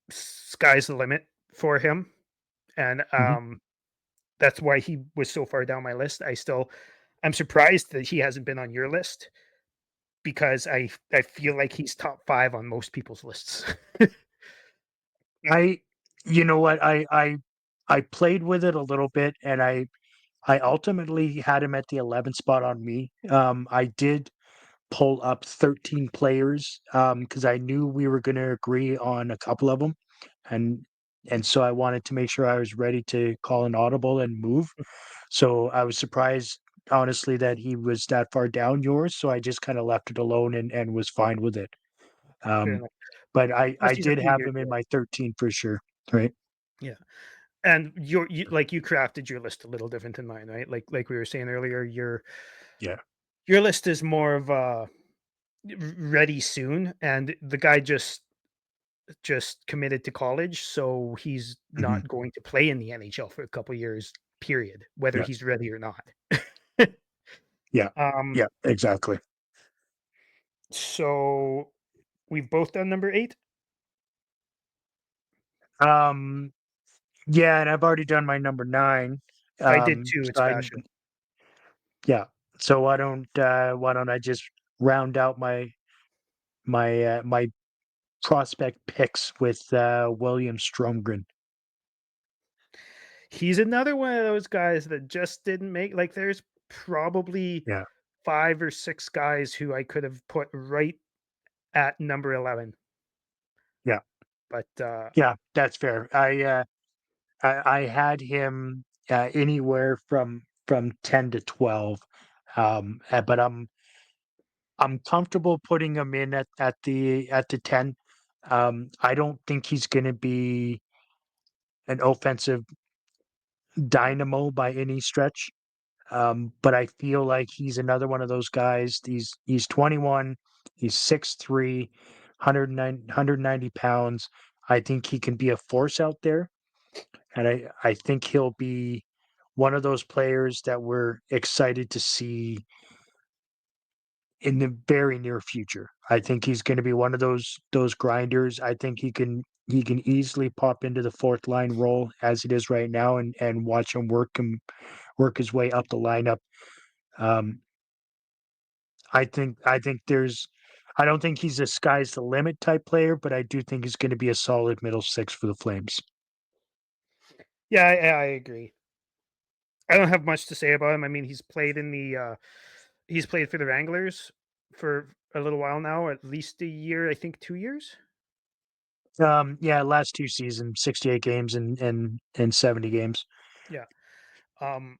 sky's the limit for him, and Mhm. that's why he was so far down my list. I'm surprised that he hasn't been on your list because I feel like he's top 5 on most people's lists. I you know what? I played with it a little bit, and I ultimately had him at the 11th spot on me. I did pull up 13 players, because I knew we were gonna agree on a couple of them, and so I wanted to make sure I was ready to call an audible and move. So I was surprised, honestly, that he was that far down yours, so I just kinda left it alone and was fine with it. Fair Um, enough. but Plus I he's a did few have years him in away. my 13 for sure, right? Yeah, and you crafted your list a little different than mine, right? Like we were saying earlier, Yeah. your list is more of ready soon, and the guy just committed to college, so he's Mhm. not going to play in the NHL for a couple years, period, whether Yeah. he's ready or not. Yeah. Um, Yeah, exactly. so we've both done number 8? Um, yeah, and I've already done my number 9. I did too, it's So fashion. yeah. So why don't I just round out my prospect picks with William Stromgren. He's another one of those guys that just didn't make there's probably Yeah. 5 or 6 guys who I could have put right at number 11, Yeah. but, Yeah, that's fair. I had him anywhere from 10 to 12. But I'm comfortable putting him in at the 10. I don't think he's going to be an offensive dynamo by any stretch. But I feel like he's another one of those guys. He's 21. He's 6'3", 190 pounds. I think he can be a force out there, and I think he'll be one of those players that we're excited to see in the very near future. I think he's going to be one of those grinders. I think he can easily pop into the fourth line role as it is right now, and watch him work his way up the lineup. Um, I think I don't think he's a sky's the limit type player, but I do think he's going to be a solid middle six for the Flames. Yeah, I agree. I don't have much to say about him. I mean, he's played for the Wranglers for a little while now, at least a year, I think 2 years. Yeah, last two seasons, 68 games and 70 games. Yeah. Um,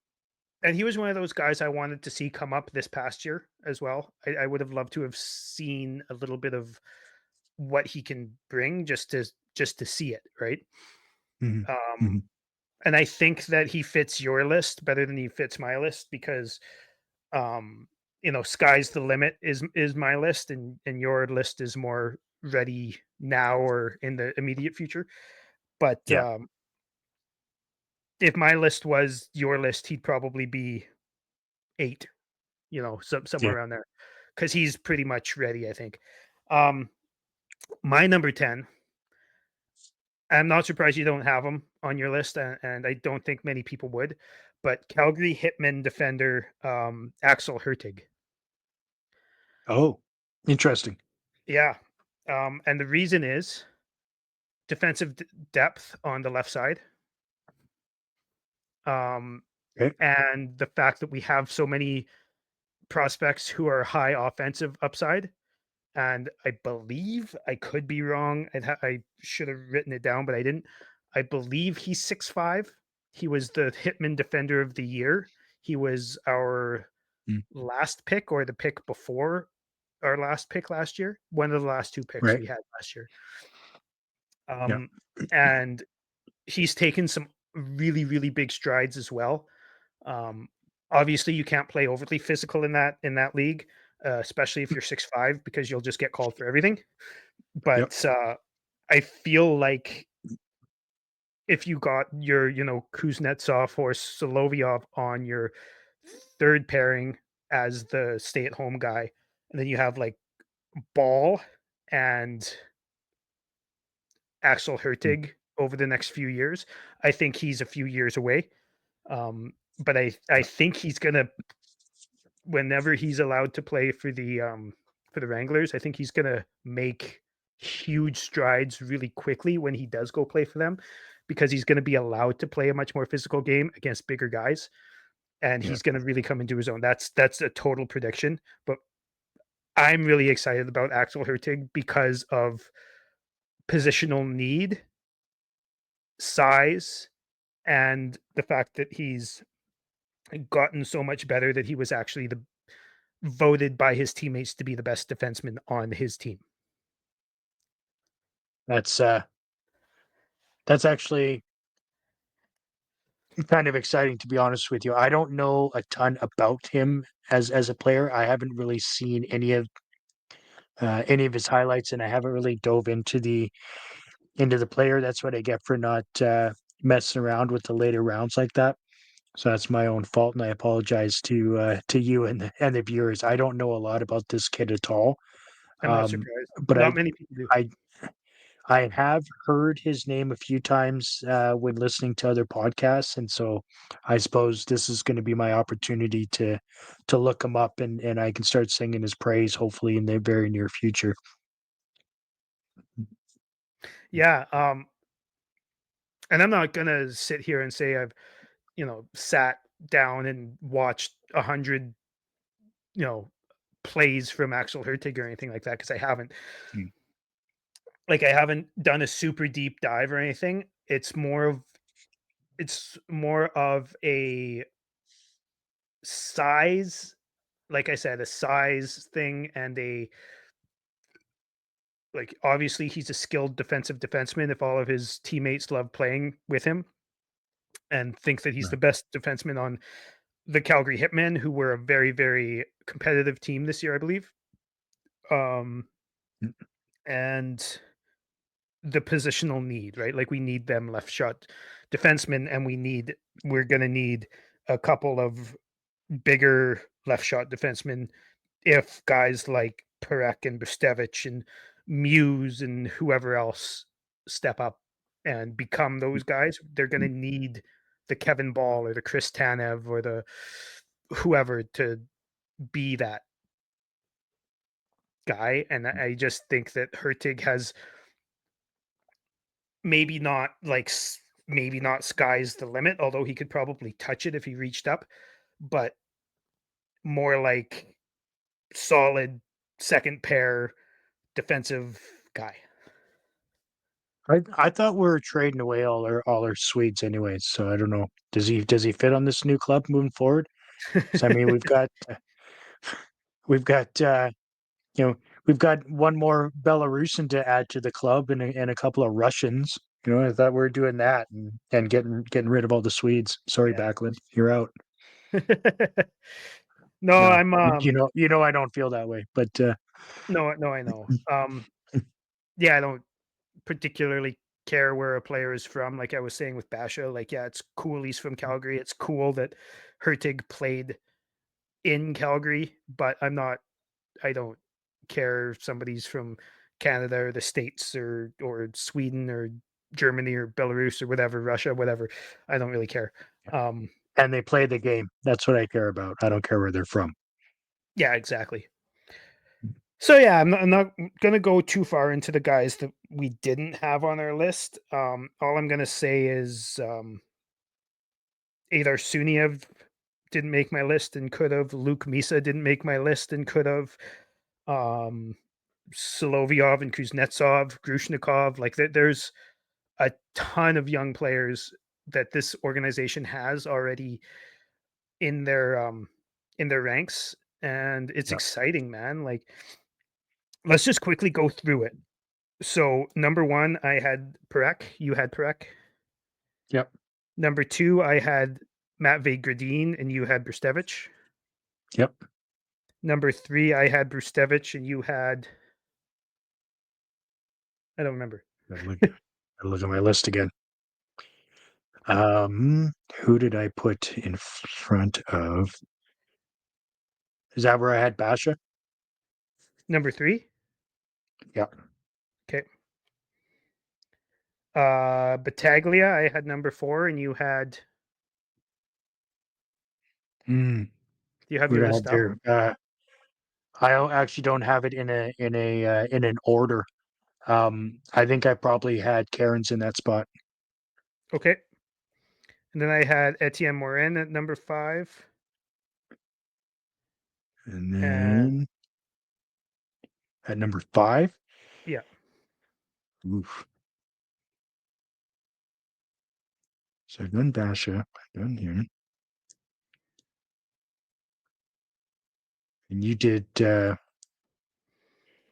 and he was one of those guys I wanted to see come up this past year as well. I would have loved to have seen a little bit of what he can bring just to see it, right? Mhm, Um, mhm. and I think that he fits your list better than he fits my list because um, sky's the limit is my list, and your list is more ready now or in the immediate future. But Yeah, if my list was your list, he'd probably be 8, somewhere yeah. around there, because he's pretty much ready, I think. Um, my number 10, I'm not surprised you don't have him on your list, and I don't think many people would, but Calgary Hitman defender, Axel Hertig. Oh, interesting. Yeah. And the reason is defensive depth on the left side. Um, Okay. and the fact that we have so many prospects who are high offensive upside. And I believe I could be wrong. I should have written it down, but I didn't. I believe he's 6'5". He was the Hitman Defender of the Year. He was our Mm, last pick or the pick before our last pick last year. One of the last two picks right. we had last year. Yeah. Um, and he's taken some really, really big strides as well. Um, obviously, you can't play overly physical in that league, especially if you're 6'5", because you'll just get called for everything. Yep. But I feel like if you got your, Kuznetsov or Solovyov on your third pairing as the stay-at-home guy, and then you have like Ball and Axel Mm, Hertig over the next few years, I think he's a few years away. But I yeah. think he's gonna, whenever he's allowed to play for the Wranglers, I think he's gonna make huge strides really quickly when he does go play for them, because he's gonna be allowed to play a much more physical game against bigger guys, and Yeah. he's gonna really come into his own. That's a total prediction, but I'm really excited about Axel Hertig because of positional need, size, and the fact that he's gotten so much better that he was actually the voted by his teammates to be the best defenseman on his team. That's that's actually kind of exciting, to be honest with you. I don't know a ton about him as a player. I haven't really seen any of his highlights, and I haven't really dove into the player. That's what I get for not messing around with the later rounds like that. So that's my own fault, and I apologize to you and the viewers. I don't know a lot about this kid at all, I'm not um, surprised. but Not many people do. I have heard his name a few times when listening to other podcasts, and so I suppose this is going to be my opportunity to look him up, and I can start singing his praise, hopefully in the very near future. Yeah, and I'm not gonna sit here and say I've, sat down and watched 100, you know, plays from Axel Hertig or anything like that, because I haven't. Mm. Like, I haven't done a super deep dive or anything. It's more of a size, like I said, a size thing, and obviously he's a skilled defensive defenseman if all of his teammates love playing with him and think that he's Right. the best defenseman on the Calgary Hitmen, who were a very, very competitive team this year, I believe. Um, Mm, and the positional need, right? Like we need them left shot defensemen, and we're gonna need a couple of bigger left shot defensemen if guys like Parekh and Bustevich and Muse and whoever else step up and become those guys. They're gonna mm. need the Kevin Ball or the Chris Tanev or the whoever to be that guy. And I just think that Hertig has maybe not maybe not sky's the limit, although he could probably touch it if he reached up, but more like solid second pair defensive guy. I thought we were trading away all our Swedes anyways, so I don't know. Does he fit on this new club moving forward? 'Cause I mean we've got you know we've got one more Belarusian to add to the club and a couple of Russians. I thought we were doing that and getting rid of all the Swedes. Sorry, Yeah. Backlund, you're out. No, No, I'm you know I don't feel that way, but no, I know. Yeah, I don't particularly care where a player is from. Like I was saying with Basha, like yeah, it's cool he's from Calgary. It's cool that Hertig played in Calgary, but I don't care if somebody's from Canada or the States or Sweden or Germany or Belarus or whatever, Russia, whatever. I don't really care. Um, and they play the game. That's what I care about. I don't care where they're from. yeah, exactly. So yeah, I'm not gonna go too far into the guys that we didn't have on our list. All I'm gonna say is Adar Suniev didn't make my list and could have. Luke Misa didn't make my list and could have. Um, Solovyov and Kuznetsov, Grushnikov, like there's a ton of young players that this organization has already in their ranks, and it's Yeah. exciting, man. Like let's just quickly go through it. So number one, I had Parekh. You had Parekh. Yep. Number two, I had Matvey Gradin, and you had Brustevich. Yep. Number three, I had Brustevich, and you had I don't remember. Gotta look at my list again. Who did I put in front of? Is that where I had Basha? Number three, Yeah. okay. Battaglia, I had number four, and you had. Hmm. Do you have Who your did I have list up? there? Actually don't have it in an order. I think I probably had Karen's in that spot, Okay. And then I had Etienne Morin at number five. and And then at number 5. yeah, Oof. So I've done Basha. I've done here, and you did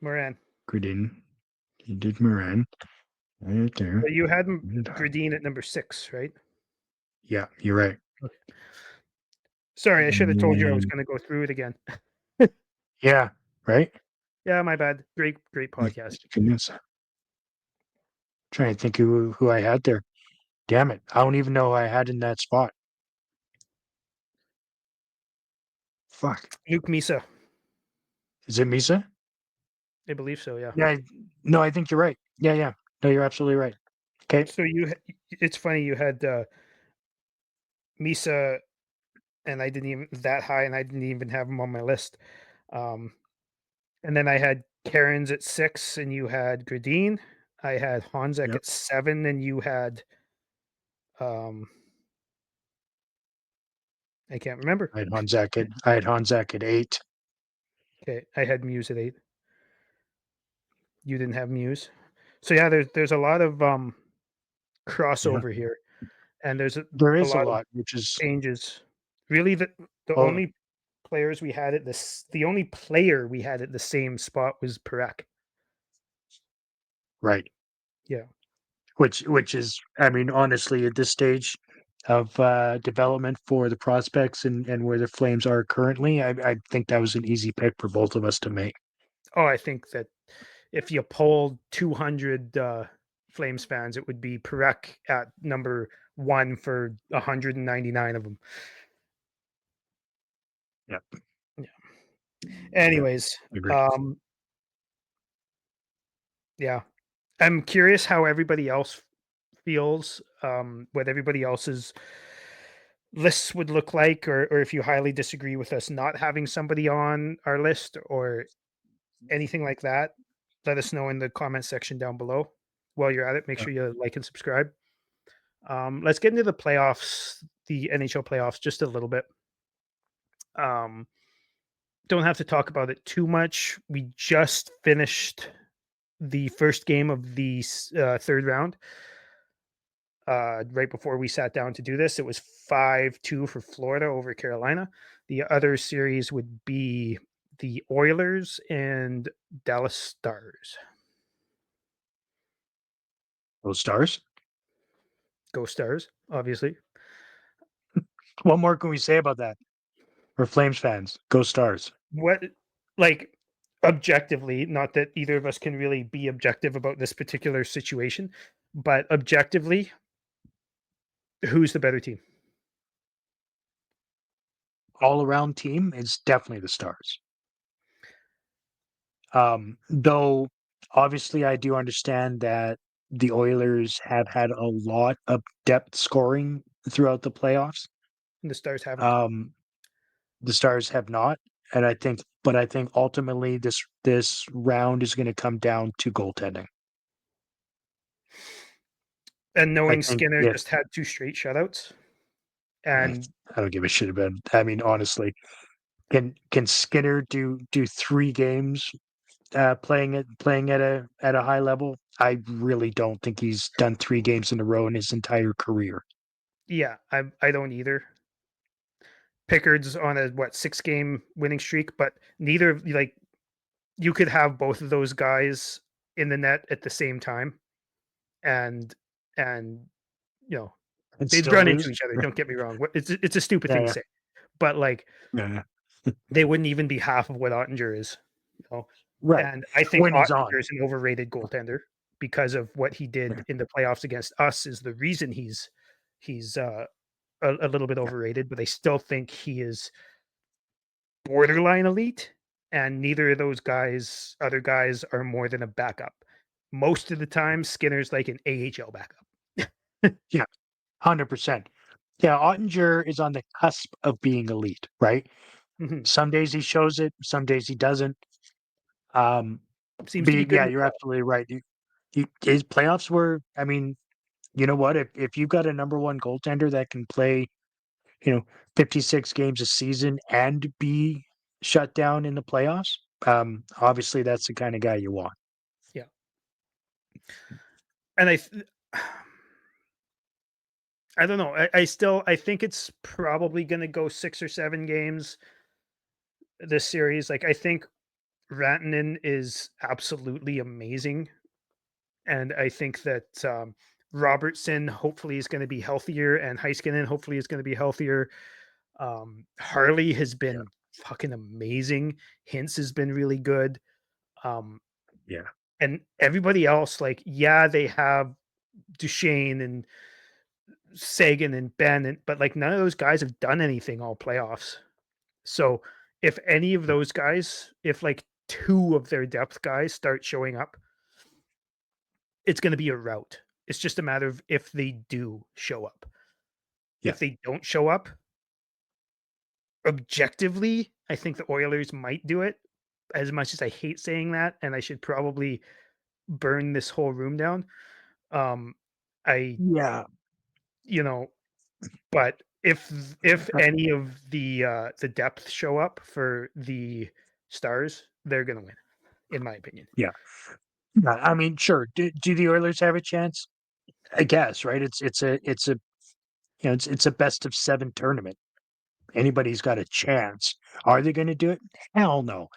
Morin. Gradin. You did Moran. Right there. But you had Did Gradin at number six, right? Yeah, you're right. Okay. Sorry, I should have And told you I was then going to go through it again. yeah, right? Yeah, my bad. Great My podcast. goodness. Trying to think who I had there. Damn it. I don't even know who I had in that spot. Fuck. Luke Misa. Is it Misa? I believe so, yeah. Yeah. No, I think you're right. Yeah, yeah. No, you're absolutely right. Okay. So it's funny you had Misa and I didn't even that high and I didn't even have him on my list. Um and then I had Karen's at 6 and you had Gradin. I had Honzek Yep. at 7 and you had um I can't remember. I had Honzak at 8. Okay, I had Muse at 8. You didn't have Muse. So yeah, there's a lot of Yeah. crossover here, and there's There a is a lot of lot, which is changes. Really, the oh only players we had at this the only player we had at the same spot was Parekh. right. Yeah. Which is I mean, honestly, at this stage, development for the prospects and where the Flames are currently, I think that was an easy pick for both of us to make. Oh, I think that if you polled 200 Flames fans, it would be Parekh at number one for 199 of them. Yeah, Yeah. yeah, Anyways, agreed. yeah, I'm curious how everybody else feels, what everybody else's lists would look like, or if you highly disagree with us not having somebody on our list or anything like that. Let us know in the comment section down below. While you're at it, make Yeah. sure you like and subscribe. Let's get into the playoffs, the NHL playoffs, just a little bit. Um, don't have to talk about it too much. We just finished the first game of the third round. Right before we sat down to do this, it was 5-2 for Florida over Carolina. The other series would be the Oilers and Dallas Stars. Those Stars. Go Stars, obviously. What more can we say about that? We're Flames fans. Go Stars. What, like, objectively, not that either of us can really be objective about this particular situation, but objectively, who's the better team? All around team is definitely the Stars. Though obviously I do understand that the Oilers have had a lot of depth scoring throughout the playoffs. And the Stars haven't. Um, the Stars have not, and I think ultimately this round is going to come down to goaltending. And I knowing think Skinner if just had two straight shutouts, I and don't give a shit about. I mean, honestly, can Skinner do 3 games playing at a high level? I really don't think he's done 3 games in a row in his entire career. yeah, I don't either. Pickard's on a 6-game winning streak, but neither of like you could have both of those guys in the net at the same time, and and you know And they'd still run into lose. each other. Don't get me wrong. It's a stupid Yeah, thing to yeah, say, but like yeah. they wouldn't even be half of what Ottinger is. You know, Right. and I think When he's Ottinger on. is an overrated goaltender because of what he Yeah, did in the playoffs against us. Is the reason he's a little bit yeah, overrated, but I still think he is borderline elite, and neither of those guys, other guys, are more than a backup. Most of the time, Skinner's like an AHL backup. yeah, 100%. Yeah, Ottinger is on the cusp of being elite, right? Mhm. Some days he shows it, some days he doesn't. Um, Seems but to be good yeah, in the you're playoffs. absolutely right. His playoffs were, I mean, you know what? If you've got a number one goaltender that can play, you know, 56 games a season and be shut down in the playoffs, obviously that's the kind of guy you want. Yeah, and I don't know. I still I think it's probably going to go 6 or 7 games this series. Like I think Rantanen is absolutely amazing, and I think that Robertson hopefully is going to be healthier, and Heiskanen hopefully is going to be healthier. Harley has Yeah, been fucking amazing. Hintz has been really good. Um, yeah, and everybody else, like, yeah, they have Duchesne and Sagan and Ben, but like none of those guys have done anything all playoffs. So if any of those guys, if like two of their depth guys start showing up, it's going to be a rout. It's just a matter of if they do show up. yeah, If they don't show up, objectively, I think the Oilers might do it. As much as I hate saying that, and I should probably burn this whole room down. Um, I, yeah. you know, but if any of the depth show up for the Stars, they're gonna win, in my opinion. Yeah. Yeah, I mean, sure. Do the Oilers have a chance? I guess, right? It's a it's a best of 7 tournament. Anybody's got a chance. Are they going to do it? Hell no.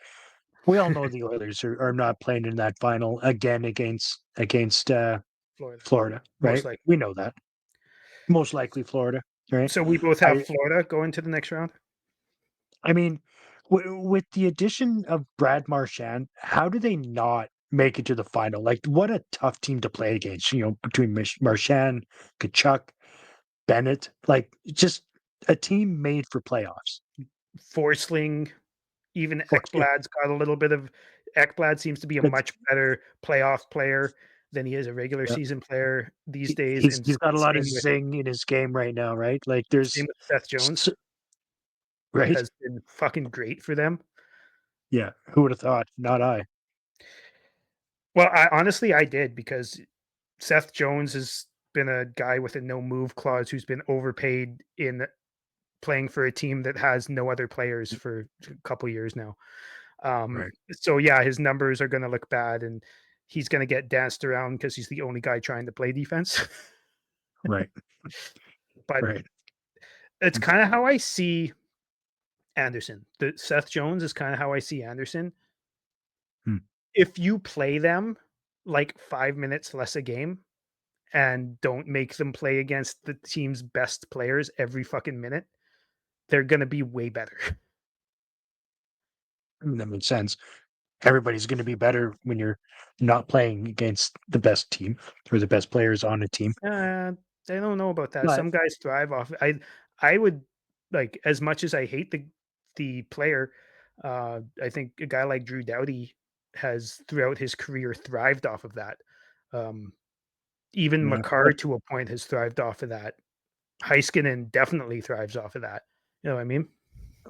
We all know the Oilers are not playing in that final again against Florida, Florida, most right? likely. We know that. Most likely Florida. right? So we both have I Florida going to the next round? I mean, with the addition of Brad Marchand, how do they not make it to the final? Like, what a tough team to play against, between Marchand, Kachuk, Bennett, like, just a team made for playoffs. Forsling, even Or yeah, Ekblad's got a little bit of Ekblad seems to be a that's much better playoff player than he is a regular yeah. season player these He days, he's and he's got a lot of same with zing in his game right now, right? Like, there's Seth s Jones right? has been fucking great for them. Yeah, who would have thought? Not I. Well, I honestly I did because Seth Jones has been a guy with a no move clause who's been overpaid in playing for a team that has no other players for a couple years now. Right, So yeah, his numbers are going to look bad, and he's going to get danced around because he's the only guy trying to play defense. right, But right. it's kind of how I see Anderson. The Seth Jones is kind of how I see Anderson. Mm, If you play them like 5 minutes less a game and don't make them play against the team's best players every fucking minute, they're going to be way better. that makes sense. Everybody's gonna be better when you're not playing against the best team or the best players on a team. Uh, I don't know about that. But Some guys thrive off. I would like as much as I hate the player. I think a guy like Drew Doughty has throughout his career thrived off of that. Um, even yeah, Makar to a point has thrived off of that. Heiskanen definitely thrives off of that. You know what I mean?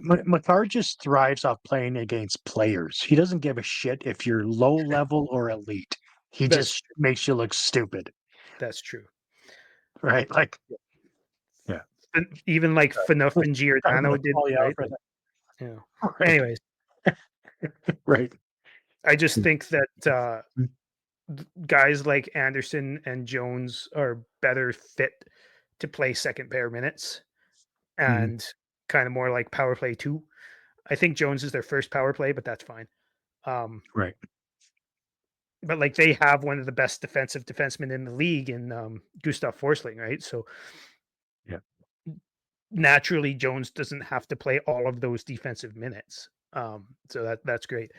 Makar just thrives off playing against players. He doesn't give a shit if you're low level or elite. He That's just makes you look stupid, that's true. right? Like, yeah. And even like Phaneuf and I'm Giordano gonna did, call you out right? for Like, that. you know. Right, Anyways, right. I just think that Mm, guys like Anderson and Jones are better fit to play second pair minutes mhm, and kind of more like power play two. I think Jones is their first power play, but that's fine. Um, right. but like they have one of the best defensive defensemen in the league in Gustav Forsling, right? So Yeah, naturally, Jones doesn't have to play all of those defensive minutes. So that's great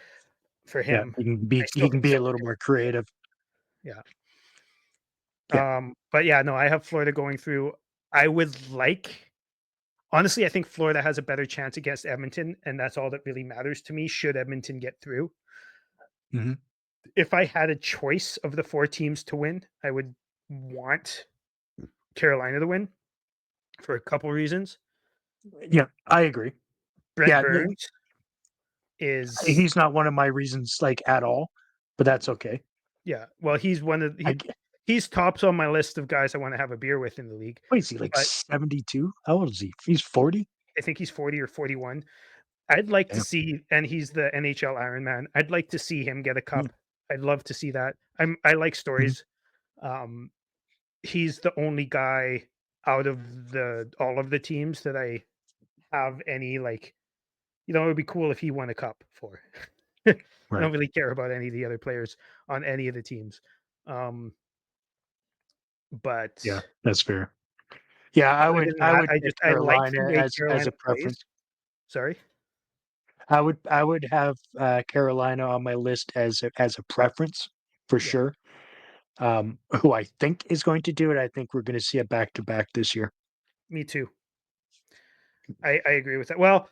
for yeah. him. He can I be still he can think be Seth a little more creative. yeah. Yeah. But yeah, no, I have Florida going through. I would like honestly, I think Florida has a better chance against Edmonton, and that's all that really matters to me. Should Edmonton get through? Mhm. If I had a choice of the four teams to win, I would want Carolina to win for a couple reasons. Yeah, I agree. Brent Yeah, Burns is he's not one of my reasons, like, at all, but that's okay. yeah, well, he's one of I get he's tops on my list of guys I want to have a beer with in the league. what is he, like, But 72? How old is he? He's 40? I think he's 40 or 41. I'd like to Damn. see, and he's the NHL Iron Man. I'd like to see him get a Yeah. cup. I'd love to see that. I like Mhm. stories. Um, he's the only guy out of the all of the teams that I have any like. It would be cool if he won a cup for. I don't Right. really care about any of the other players on any of the teams. Um, but Yeah, that's fair. Yeah, I other would than I that, would pick I like Carolina the way as Carolina a plays. preference. Sorry. I would have, Carolina on my list as a preference for Yeah, sure. Who I think is going to do it, I think we're gonna see a back-to-back this year. me too. I agree with that. Well,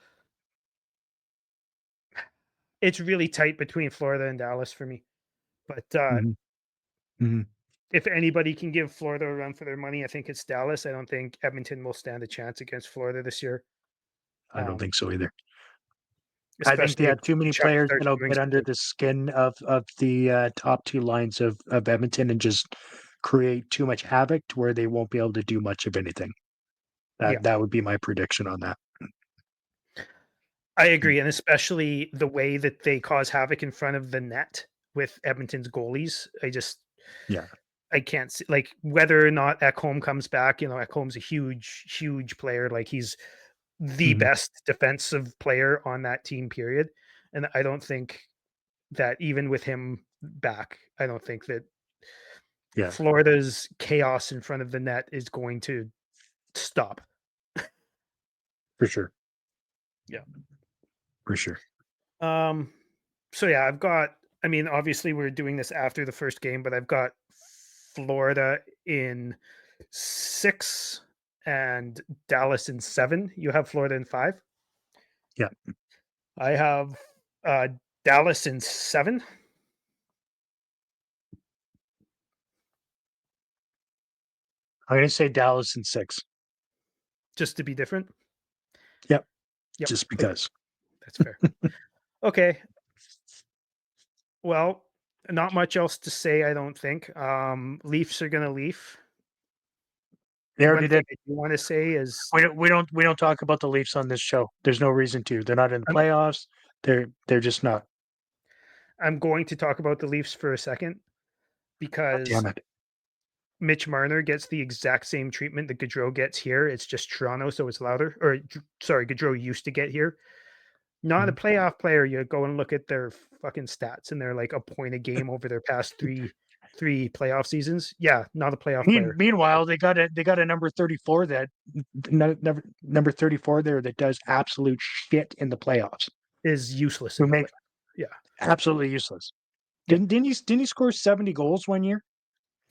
it's really tight between Florida and Dallas for me. But Mhm, mhm. if anybody can give Florida a run for their money, I think it's Dallas. I don't think Edmonton will stand a chance against Florida this year, I don't think so either. I think they especially if have too many Chuck players starts that'll doing get under something. the skin of the, top 2 lines of Edmonton and just create too much havoc to where they won't be able to do much of anything. Yeah, That would be my prediction on that. I Mm, agree, and especially the way that they cause havoc in front of the net with Edmonton's goalies. yeah. I can't see like whether or not Ekholm comes back. Ekholm's a huge, huge player. Like he's the Mhm. best defensive player on that team. Period. And I don't think that even with him back, I don't think that Yeah. Florida's chaos in front of the net is going to stop. For sure. Yeah. For sure. So yeah, I've got. I mean, obviously we're doing this after the first game, but I've got Florida in 6 and Dallas in 7. You have Florida in 5. Yeah. I have Dallas in 7. I'm going to say Dallas in 6. Just to be different. Yep. Yep. Just Okay, because. that's fair. Okay. Well, not much else to say, I don't think. Leafs are gonna leaf. They One already thing did. I do want to say is We don't talk about the Leafs on this show. There's no reason to. They're not in the I'm, playoffs. They're just not. I'm going to talk about the Leafs for a second God because damn it. Mitch Marner gets the exact same treatment that Gaudreau gets here. It's just Toronto, so it's louder. Or sorry, Gaudreau used to get here. Not a Mhm. playoff player. You go and look at their fucking stats, and they're like a point a game over their past three playoff seasons. Yeah, not a playoff player. Meanwhile, they got a number 34 that number 34 there that does absolute shit in the playoffs. Is useless Who in the makes playoff. Yeah, absolutely useless. yeah. Didn't he score 70 goals one year?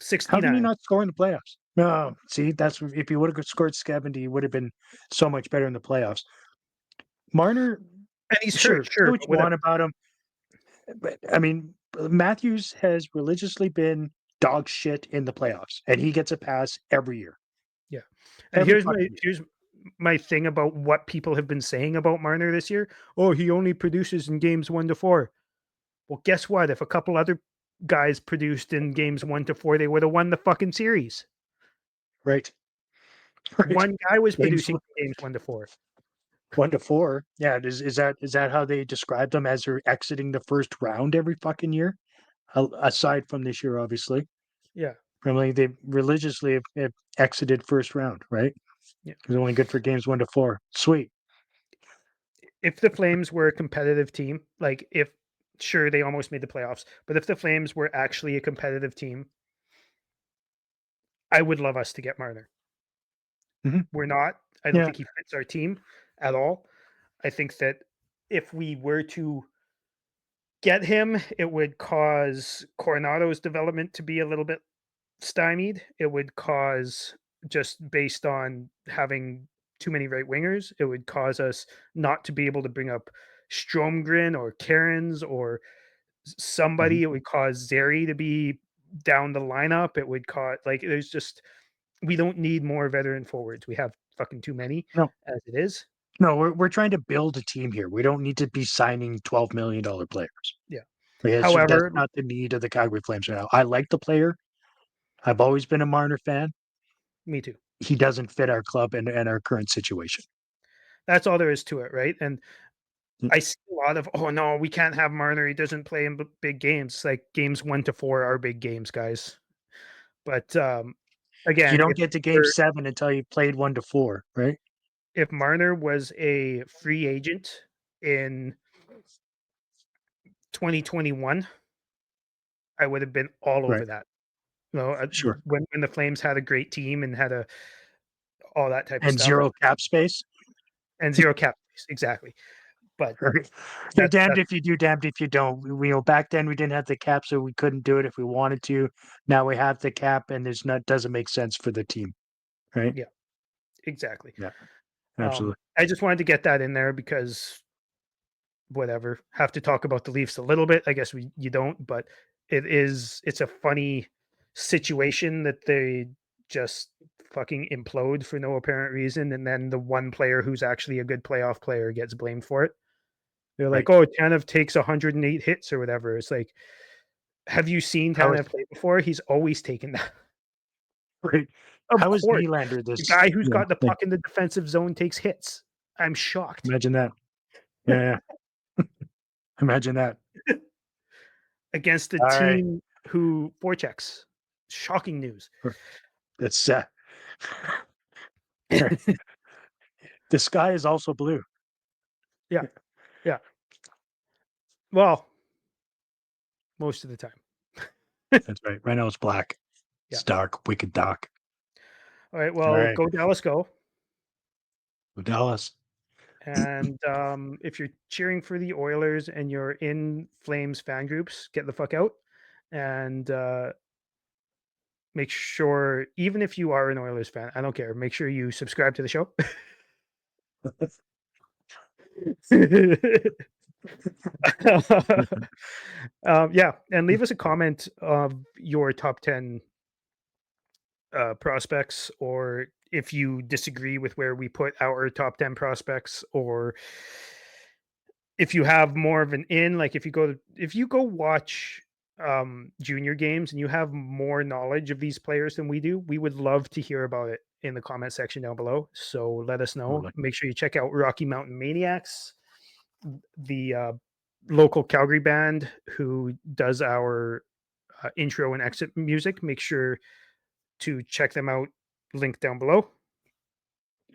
How can you 69. not score in the playoffs? No, see, that's if he would have scored 70, he would have been so much better in the playoffs. Marner, And he's hurt, sure, say sure, what but you whatever. want about him, but I mean, Matthews has religiously been dog shit in the playoffs, and he gets a pass every year, Yeah. And every fucking year. here's my thing about what people have been saying about Marner this year. Oh, he only produces in games 1 to 4. Well, guess what? If a couple other guys produced in games 1 to 4, they would have won the fucking series. Right, right. One guy was Games producing in games 1 to 4. 1 to 4. Yeah, is that how they describe them as they're exiting the first round every fucking year? Aside from this year, obviously. Yeah. Probably they religiously have exited first round, right? Yeah. It's only good for games 1 to 4. Sweet. If the Flames were a competitive team, like if sure they almost made the playoffs, but if the Flames were actually a competitive team, I would love us to get Marner. Mhm. We're not. I don't Yeah. think he fits our team at all. I think that if we were to get him, it would cause Coronado's development to be a little bit stymied. It would cause, just based on having too many right wingers, it would cause us not to be able to bring up Stromgren or Cairns or Mhm. somebody. It would cause Zeri to be down the lineup. It would cause, like, there's just, we don't need more veteran forwards. We have fucking too many No, as it is. no, we're trying to build a team here. We don't need to be signing $12 million players. Yeah. That's However, not the need of the Calgary Flames right now. I like the player. I've always been a Marner fan. me too. He doesn't fit our club and our current situation. That's all there is to it, right? And Mm. I see a lot of, oh no, we can't have Marner. He doesn't play in big games. Like games 1 to 4 are big games, guys. But You again, don't get to game 7 until you played 1 to 4, right? if Marner was a free agent in 2021, I would have been all over Right. that. You know, Sure. when the Flames had a great team and had a all that type of And stuff, zero cap space. and zero cap space, exactly. But Right. You're damned that's if you do, damned if you don't. Back then we didn't have the cap, so we couldn't do it if we wanted to. Now we have the cap, and there's not doesn't make sense for the team, right? yeah, exactly. Yeah, absolutely. I just wanted to get that in there because whatever. Have to talk about the Leafs a little bit. I guess you don't, but it's a funny situation that they just fucking implode for no apparent reason, and then the one player who's actually a good playoff player gets blamed for it. They're like, Right. "Oh, Tanev takes 108 hits or whatever." It's like, have you seen How is Tanev play before? He's always taken that. right? Of How is course, Nylander the this? guy who's You know, got the thing? puck in the defensive zone takes hits. I'm shocked. Imagine that. Yeah, yeah. Imagine that. Against a All right. team who forechecks. Shocking news. That's the sky is also blue. Yeah, yeah. Well, most of the time. That's right. Right now it's black. Yeah. It's dark, wicked dark. All right. All Well, right. go Dallas, go. Well, Dallas. And if you're cheering for the Oilers and you're in Flames fan groups, get the fuck out. And make sure, even if you are an Oilers fan, I don't care. Make sure you subscribe to the show. Yeah, and leave us a comment of your top 10 prospects, or if you disagree with where we put our top 10 prospects, or if you have more of an in, like if you go watch junior games and you have more knowledge of these players than we do, we would love to hear about it in the comment section down below. So let us know. Totally. Make sure you check out Rocky Mountain Maniacs, the local Calgary band who does our intro and exit music. Make sure to check them out. Link down below.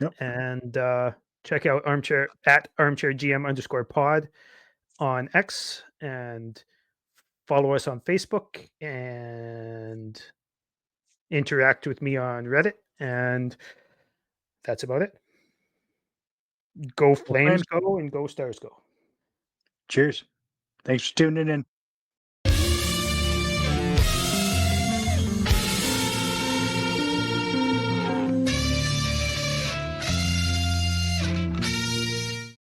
Yep. And check out armchair GM_pod on X, and follow us on Facebook, and interact with me on Reddit. And that's about it. Go Flames, Flames. go, and go Stars, go. Cheers. Thanks for tuning in.